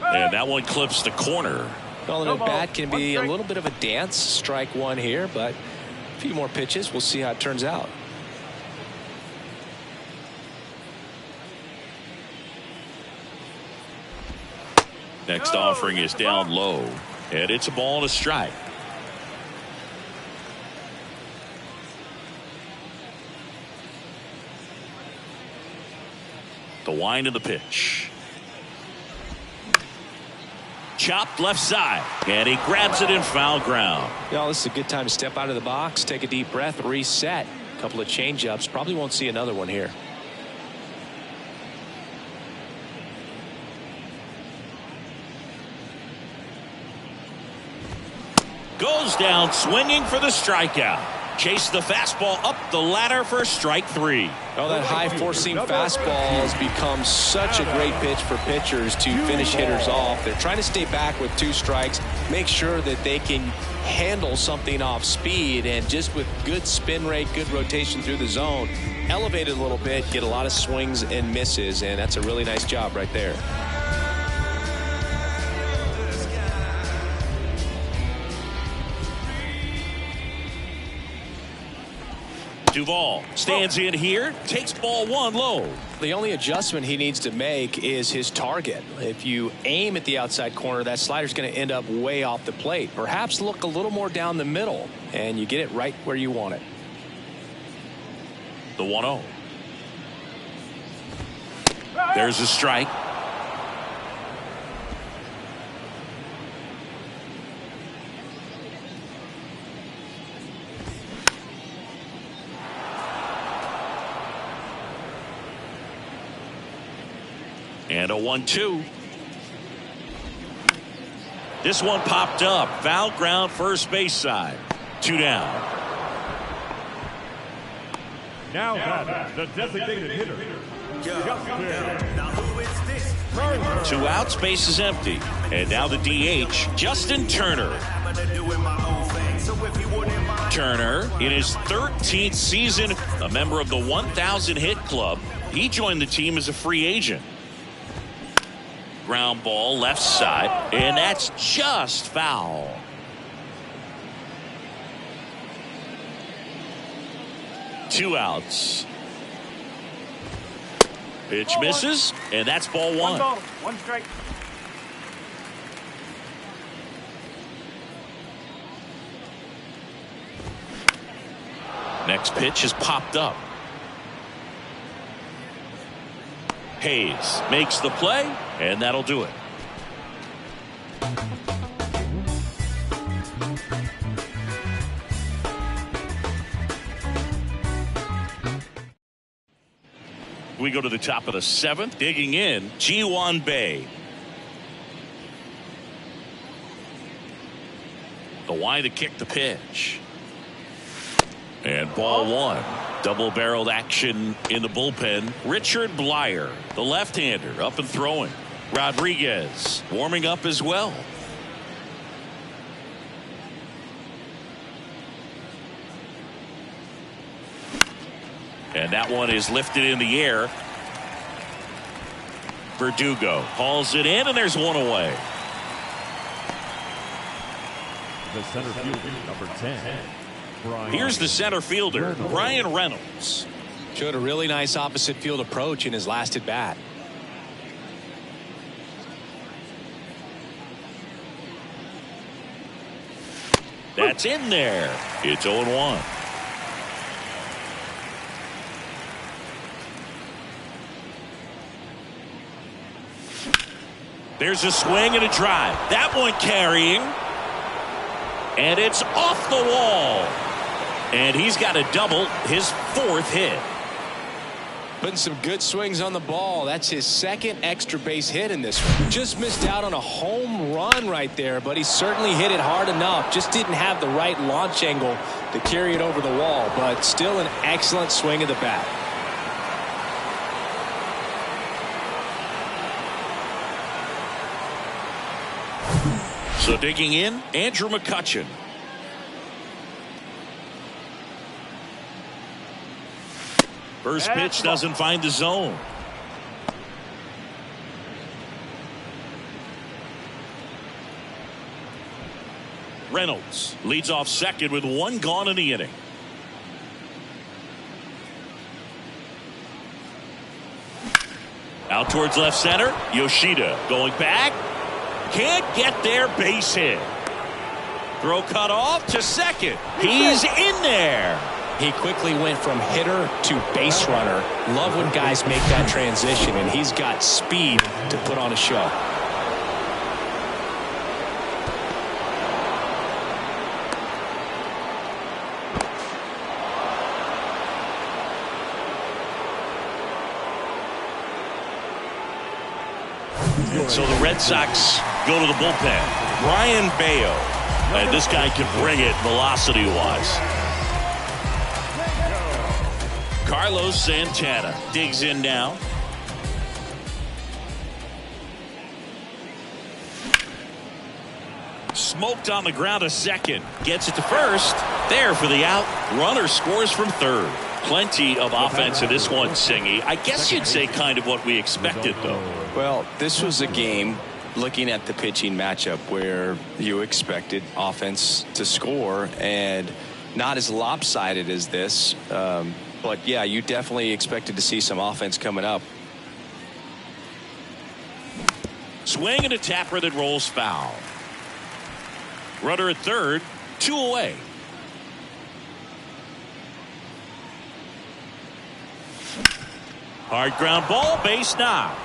And that one clips the corner. Well, an at bat can be a little bit of a dance. Strike one here, but a few more pitches. We'll see how it turns out. Next offering is down low, and it's a ball and a strike. The wind of the pitch. Chopped left side, and he grabs it in foul ground. Yeah, this is a good time to step out of the box, take a deep breath, reset. A couple of change-ups. Probably won't see another one here. Goes down swinging for the strikeout. Chase the fastball up the ladder for strike three. Oh, that high four-seam fastball has become such a great pitch for pitchers to finish hitters off. They're trying to stay back with two strikes, make sure that they can handle something off speed, and just with good spin rate, good rotation through the zone, elevate it a little bit, get a lot of swings and misses, and that's a really nice job right there. Duvall stands in here, takes ball one low. The only adjustment he needs to make is his target. If you aim at the outside corner, that slider's going to end up way off the plate. Perhaps look a little more down the middle, and you get it right where you want it. The 1-0. There's a strike. And a 1-2. This one popped up. Foul ground, first base side. 2 down. Now batting, the designated hitter, Justin 2 outs, base is empty. And now the DH, Justin Turner. Turner, in his 13th season, a member of the 1,000 hit club. He joined the team as a free agent. Ground ball left side, and that's just foul. Two outs. Pitch misses, and that's ball one. 1 ball, 1 strike. Next pitch is popped up. Hayes makes the play, and that'll do it. We go to the top of the 7th. Digging in, Ji-Hwan Bae. The Y to kick the pitch. And ball 1. Double-barreled action in the bullpen. Richard Blyer, the left-hander, up and throwing. Rodriguez warming up as well. And that one is lifted in the air. Verdugo hauls it in, and there's one away. the center fielder, number 10. Here's the center fielder, Brian Reynolds. Showed a really nice opposite field approach in his last at bat. That's in there. It's 0-1. There's a swing and a drive. That one carrying. And it's off the wall. And he's got a double, his 4th hit. Putting some good swings on the ball. That's his 2nd extra base hit in this one. Just missed out on a home run right there, but he certainly hit it hard enough. Just didn't have the right launch angle to carry it over the wall, but still an excellent swing of the bat. So digging in, Andrew McCutchen. First pitch doesn't find the zone. Reynolds leads off second with 1 gone in the inning. Out towards left center. Yoshida going back. Can't get there, base hit. Throw cut off to second. He's in there. He quickly went from hitter to base runner. Love when guys make that transition, and he's got speed to put on a show. So the Red Sox go to the bullpen. Brian Bayo. And this guy can bring it velocity-wise. Carlos Santana digs in now. Smoked on the ground to second. Gets it to first. There for the out. Runner scores from third. Plenty of offense in this one, Singy. I guess you'd say kind of what we expected, though. Well, this was a game, looking at the pitching matchup, where you expected offense to score, and not as lopsided as this. But yeah, you definitely expected to see some offense coming up. Swing and a tapper that rolls foul. Runner at third, 2 away. Hard ground ball, base knock.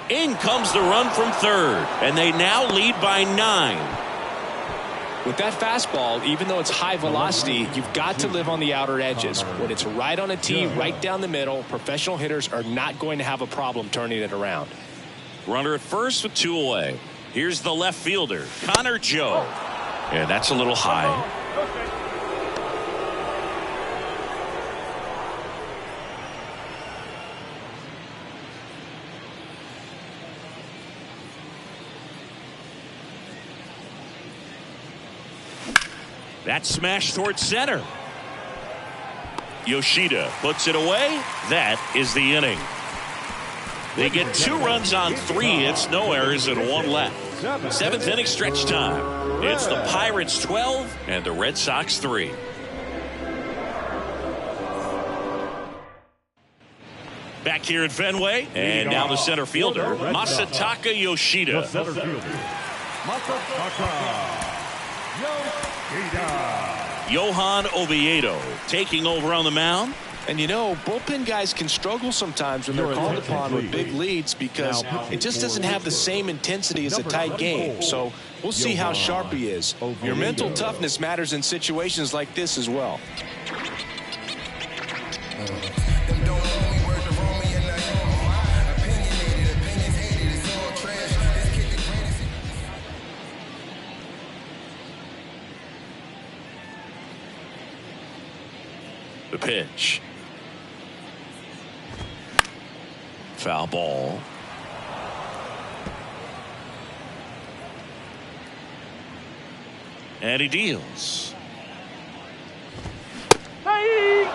In comes the run from third, and they now lead by 9. With that fastball, even though it's high velocity, you've got to live on the outer edges. When it's right on a tee, right down the middle, professional hitters are not going to have a problem turning it around. Runner at first with 2 away. Here's the left fielder, Connor Joe. And that's a little high. That smash towards center. Yoshida puts it away. That is the inning. They get 2 runs on 3 hits, no errors, and 1 left. 7th inning stretch time. It's the Pirates 12 and the Red Sox 3. Back here at Fenway, and now the center fielder, Masataka Yoshida. The center fielder, Masataka Johan Oviedo taking over on the mound. And you know, bullpen guys can struggle sometimes when they're called upon with big leads because it just doesn't have the same intensity as a tight game. So we'll see how sharp he is. Your mental toughness matters in situations like this as well. The pitch. Foul ball. And he deals. Hey!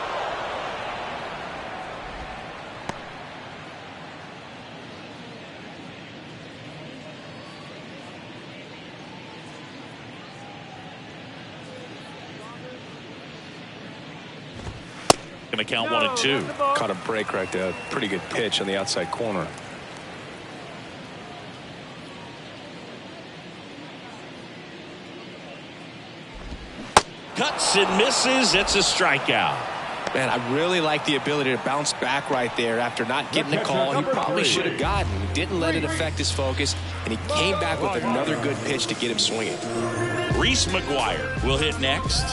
Going to count 1 and 2. Caught a break right there. Pretty good pitch on the outside corner. Cuts and misses. It's a strikeout. Man, I really like the ability to bounce back right there after not getting the call he probably should have gotten. He didn't let it affect his focus, and he came back with another good pitch to get him swinging. Reese McGuire will hit next.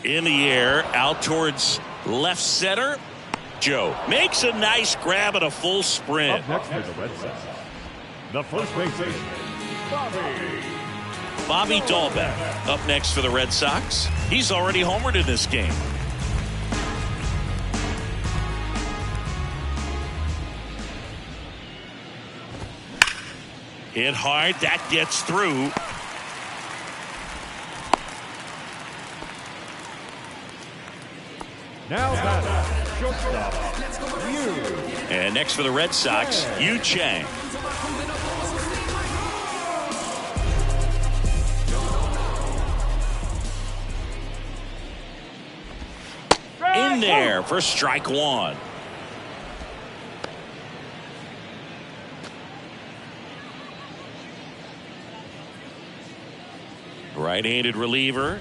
In the air, out towards left center. Joe makes a nice grab and a full sprint. Up next for the Red Sox, the first baseman, Bobby Dahlbeck up next for the Red Sox. He's already homered in this game. Hit hard. That gets through. now batting, shortstop, Yu. And next for the Red Sox, Yu Chang. In there for strike 1. Right-handed reliever.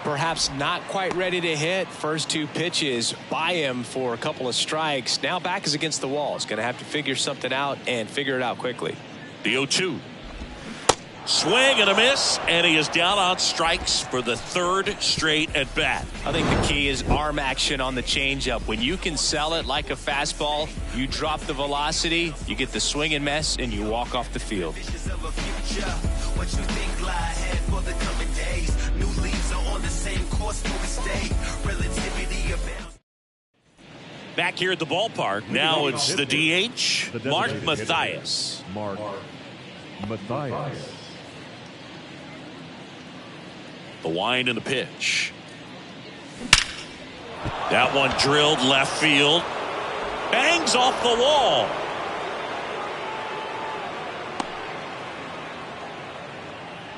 Perhaps not quite ready to hit. First 2 pitches by him for a couple of strikes. Now back is against the wall. He's going to have to figure something out and figure it out quickly. The 0-2. Swing and a miss, and he is down on strikes for the 3rd straight at bat. I think the key is arm action on the changeup. When you can sell it like a fastball, you drop the velocity, you get the swing and miss, and you walk off the field. Back here at the ballpark, now it's the DH, Mark Mathias. Mark Mathias. The wind and the pitch. That one drilled left field. Bangs off the wall.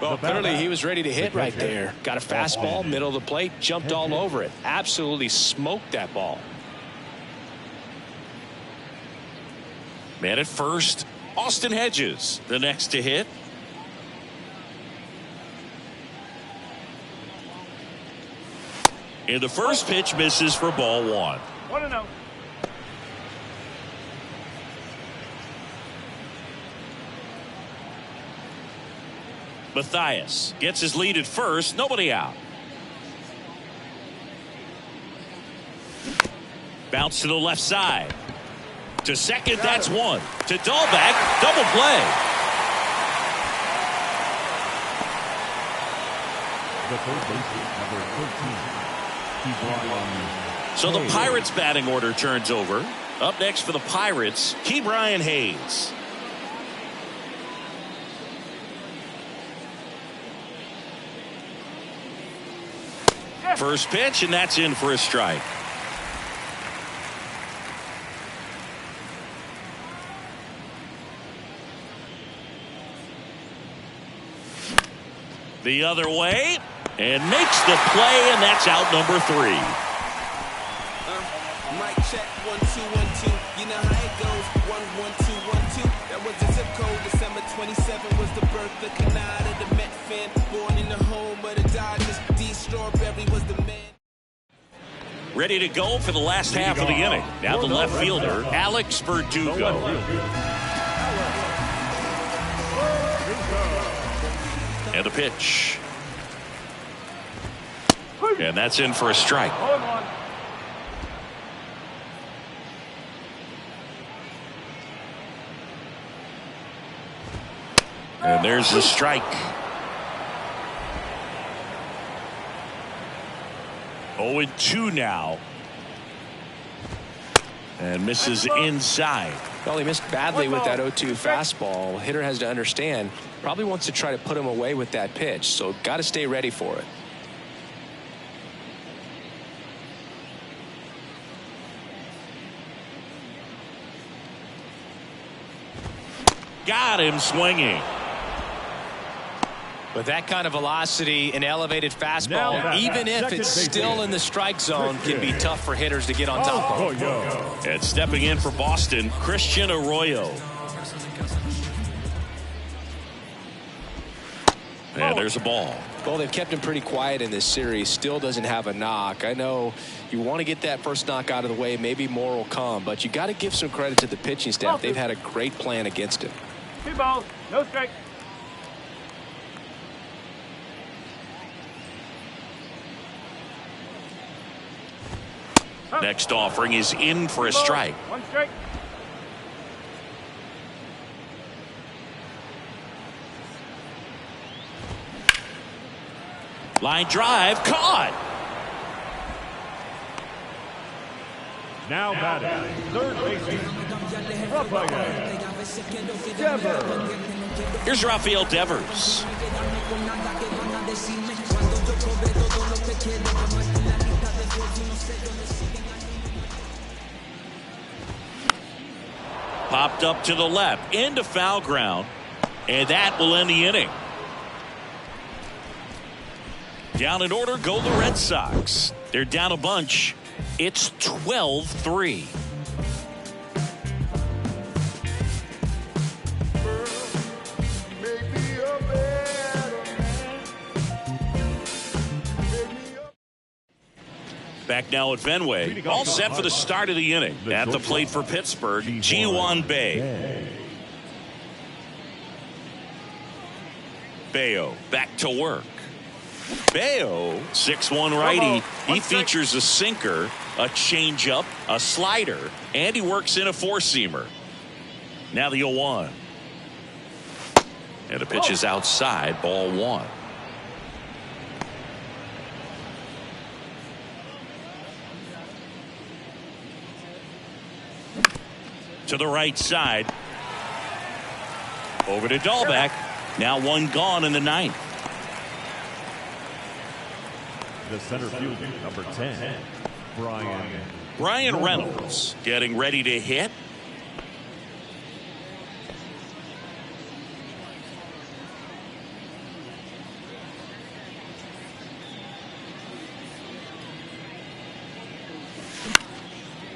Well, clearly he was ready to hit right there. Got a fastball, middle of the plate, jumped all over it. Absolutely smoked that ball. Man at first, Austin Hedges, the next to hit. And the first pitch misses for ball 1. 1-0. Mathias gets his lead at first, nobody out. Bounce to the left side. To second, that's one. To Dahlbeck, double play. The third baseman, number 13. So the Pirates batting order turns over. Up next for the Pirates, Ke'Bryan Hayes. First pitch, and that's in for a strike. The other way, and makes the play, and that's out number 3. Mic check, 1 2 1 2. You know how it goes. 1 1 2 1 2. That was the zip code. December 27 was the birth of Canada, the Met fan, born in the home of the Dodgers. D. Strawberry was the man. Ready to go for the last half of the inning. Now the left fielder, Alex Verdugo. And the pitch. And that's in for a strike. And there's the strike. 0-2 now. And misses inside. Well, he missed badly with that 0-2 fastball. Hitter has to understand, probably wants to try to put him away with that pitch, so got to stay ready for it. Got him swinging. With that kind of velocity and elevated fastball, even if it's still in the strike zone, can be tough for hitters to get on top of. And stepping in for Boston, Christian Arroyo. And there's a ball. Well, they've kept him pretty quiet in this series. Still doesn't have a knock. I know you want to get that first knock out of the way. Maybe more will come, but you got to give some credit to the pitching staff. They've had a great plan against him. 2 balls, no strike. Next offering is in for a strike. 1 strike. Line drive, caught. Now batting, third baseman, Rafael Devers. Here's Rafael Devers. Popped up to the left, into foul ground, and that will end the inning. Down in order go the Red Sox. They're down a bunch. It's 12-3. Back now at Fenway. All set for the start of the inning. At the plate for Pittsburgh, Ji-Hwan Bae. Bayo back to work. Bayo, 6'1" righty. He features a sinker, a changeup, a slider, and he works in a four-seamer. Now the 0-1. And the pitch is outside, ball 1. To the right side. Over to Dahlbeck. Now 1 gone in the 9th. The center fielder, number 10, Brian Reynolds getting ready to hit.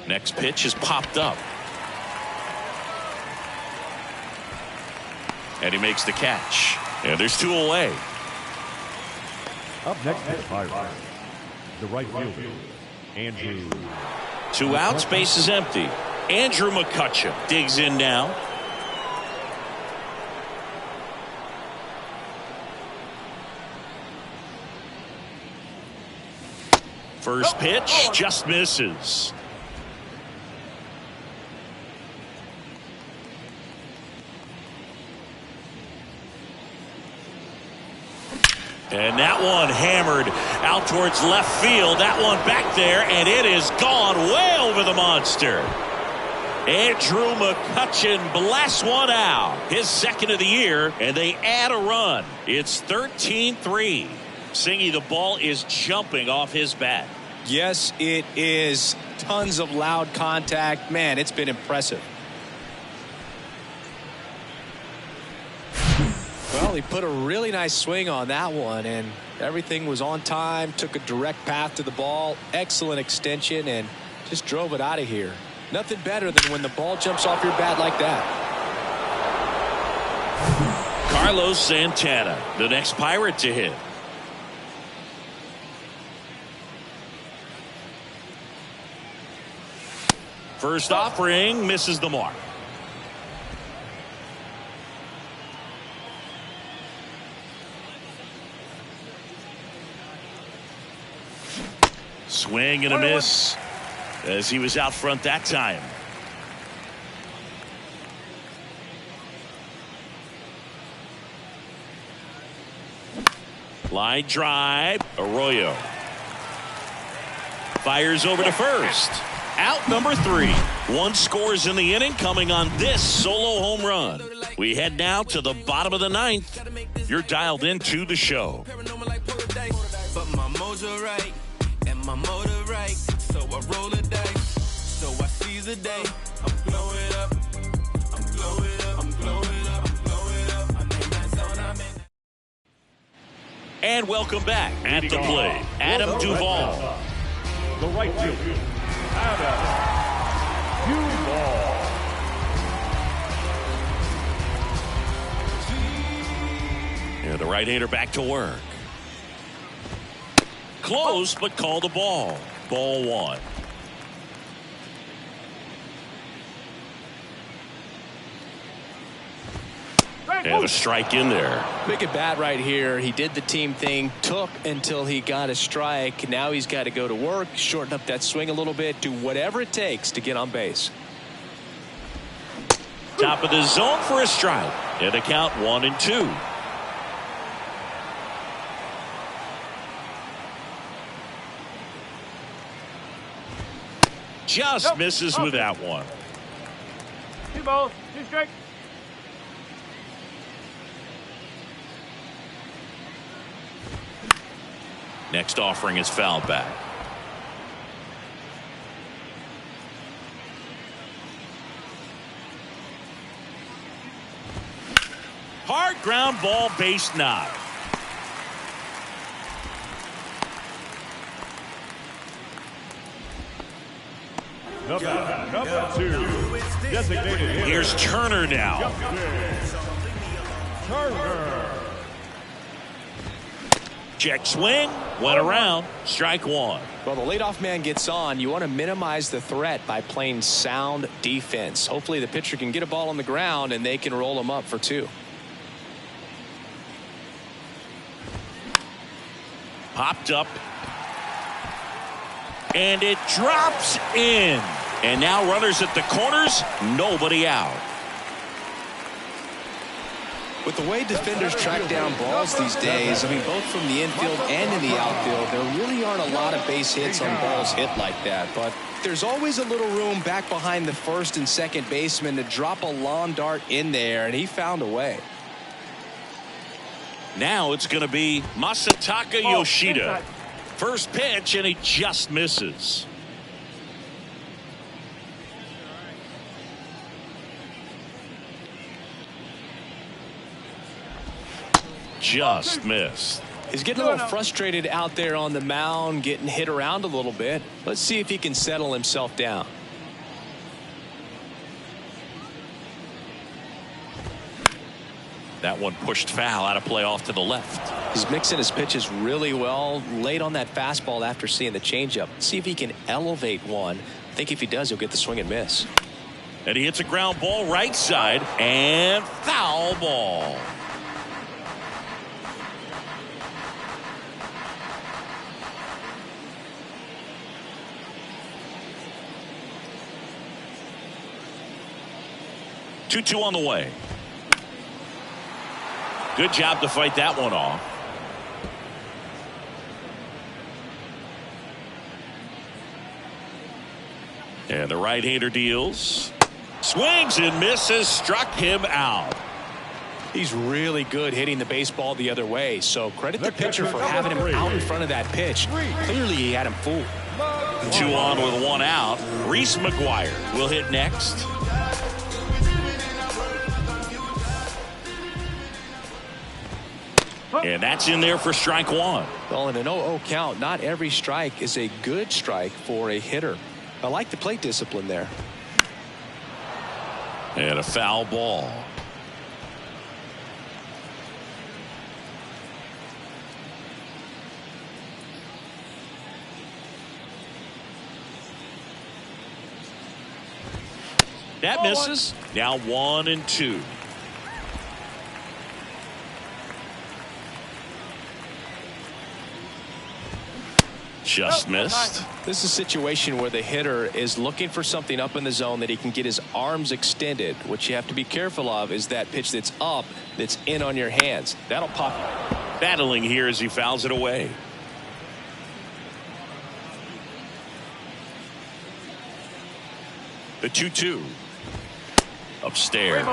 Next pitch is popped up. And he makes the catch. And there's 2 away. Up next is Pirates. The right fielder, Andrew. 2 outs, base is empty. Andrew McCutcheon digs in now. First pitch just misses. And that one hammered out towards left field. That one back there, and it is gone way over the monster. Andrew McCutcheon blasts one out. His second of the year, and they add a run. It's 13-3. Singy, the ball is jumping off his bat. Yes, it is. Tons of loud contact. Man, it's been impressive. Well, he put a really nice swing on that one, and everything was on time. Took a direct path to the ball. Excellent extension, and just drove it out of here. Nothing better than when the ball jumps off your bat like that. Carlos Santana, the next Pirate to hit. First offering misses the mark. Swing and a miss as he was out front that time. Line drive. Arroyo fires over to first. Out number 3. 1 scores in the inning, coming on this solo home run. We head now to the bottom of the 9th. You're dialed into the show. But my mojo right and my motor right, so I roll the dice. So I seize the day. I'm blowing up. I'm blowing up. I'm blowing up. I'm blowing up. I'm in that zone. I'm in. And welcome back at the plate, Adam Duvall. The right fielder, Adam Duvall. And the right-hander back to work. Close, but called a ball. Ball 1. And a strike in there. Big at bat right here. He did the team thing, took until he got a strike. Now he's got to go to work, shorten up that swing a little bit, do whatever it takes to get on base. Top of the zone for a strike. And a count 1-2. Just misses with that one. 2 balls, 2 strikes. Next offering is fouled back. Hard ground ball, base knock. Number 2, designated hitter. Here's Turner now. Turner. Check swing, went around, strike 1. Well, the leadoff man gets on. You want to minimize the threat by playing sound defense. Hopefully the pitcher can get a ball on the ground and they can roll him up for 2. Popped up. And it drops in. And now runners at the corners, nobody out. With the way defenders track down balls these days, I mean, both from the infield and in the outfield, there really aren't a lot of base hits on balls hit like that. But there's always a little room back behind the first and second baseman to drop a lawn dart in there, and he found a way. Now it's going to be Masataka Yoshida. First pitch, and he just misses. Just missed. He's getting a little frustrated out there on the mound, getting hit around a little bit. Let's see if he can settle himself down. That one pushed foul, out of play off to the left. He's mixing his pitches really well. Late on that fastball after seeing the changeup. See if he can elevate one. I think if he does, he'll get the swing and miss. And he hits a ground ball right side, and foul ball. Two on the way. Good job to fight that one off. And the right-hander deals. Swings and misses. Struck him out. He's really good hitting the baseball the other way. So credit the pitcher for having him out in front of that pitch. Clearly he had him fooled. 2 on with 1 out. Reese McGuire will hit next. And that's in there for strike 1. Well, in an 0-0 count, not every strike is a good strike for a hitter. I like the plate discipline there. And a foul ball. That misses. Now 1-2. Just missed. This is a situation where the hitter is looking for something up in the zone that he can get his arms extended. What you have to be careful of is that pitch that's up, that's in on your hands. That'll pop. Battling here as he fouls it away. The 2-2. Upstairs.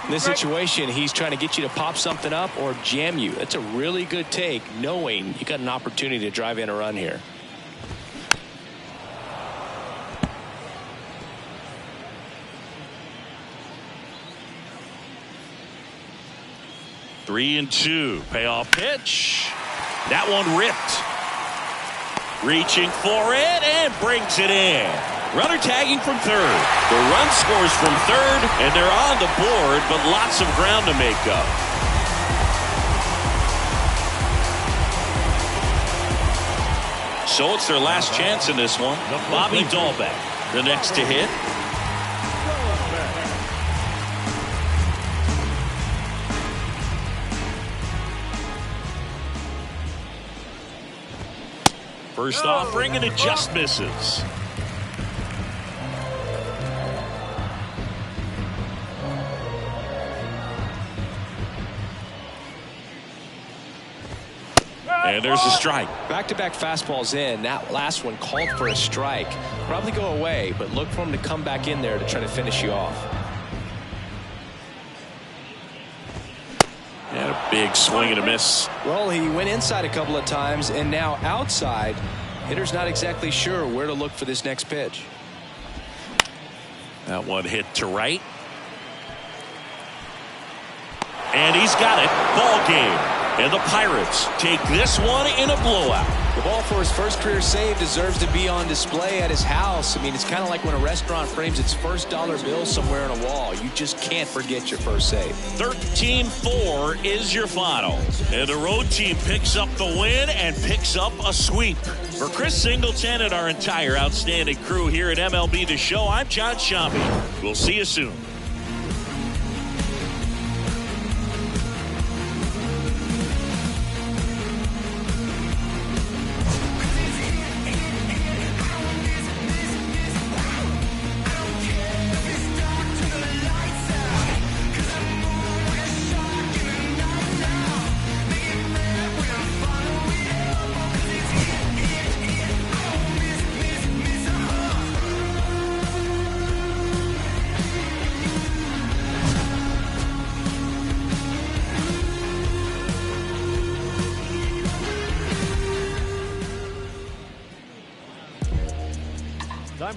In this situation, he's trying to get you to pop something up or jam you. That's a really good take, knowing you got an opportunity to drive in a run here. Three and 2. Payoff pitch. That one ripped. Reaching for it and brings it in. Runner tagging from third. The run scores from third, and they're on the board, but lots of ground to make up. So it's their last chance in this one. Bobby Dahlbeck, the next to hit. First offering, and it just misses. And there's a strike. Back-to-back fastballs in. That last one called for a strike. Probably go away, but look for him to come back in there to try to finish you off. And a big swing and a miss. Well, he went inside a couple of times, and now outside. Hitter's not exactly sure where to look for this next pitch. That one hit to right. And he's got it. Ball game. And the Pirates take this one in a blowout. The ball for his first career save deserves to be on display at his house. I mean, it's kind of like when a restaurant frames its first dollar bill somewhere on a wall. You just can't forget your first save. 13-4 is your final. And the road team picks up the win and picks up a sweep. For Chris Singleton and our entire outstanding crew here at MLB The Show, I'm John Shambi. We'll see you soon.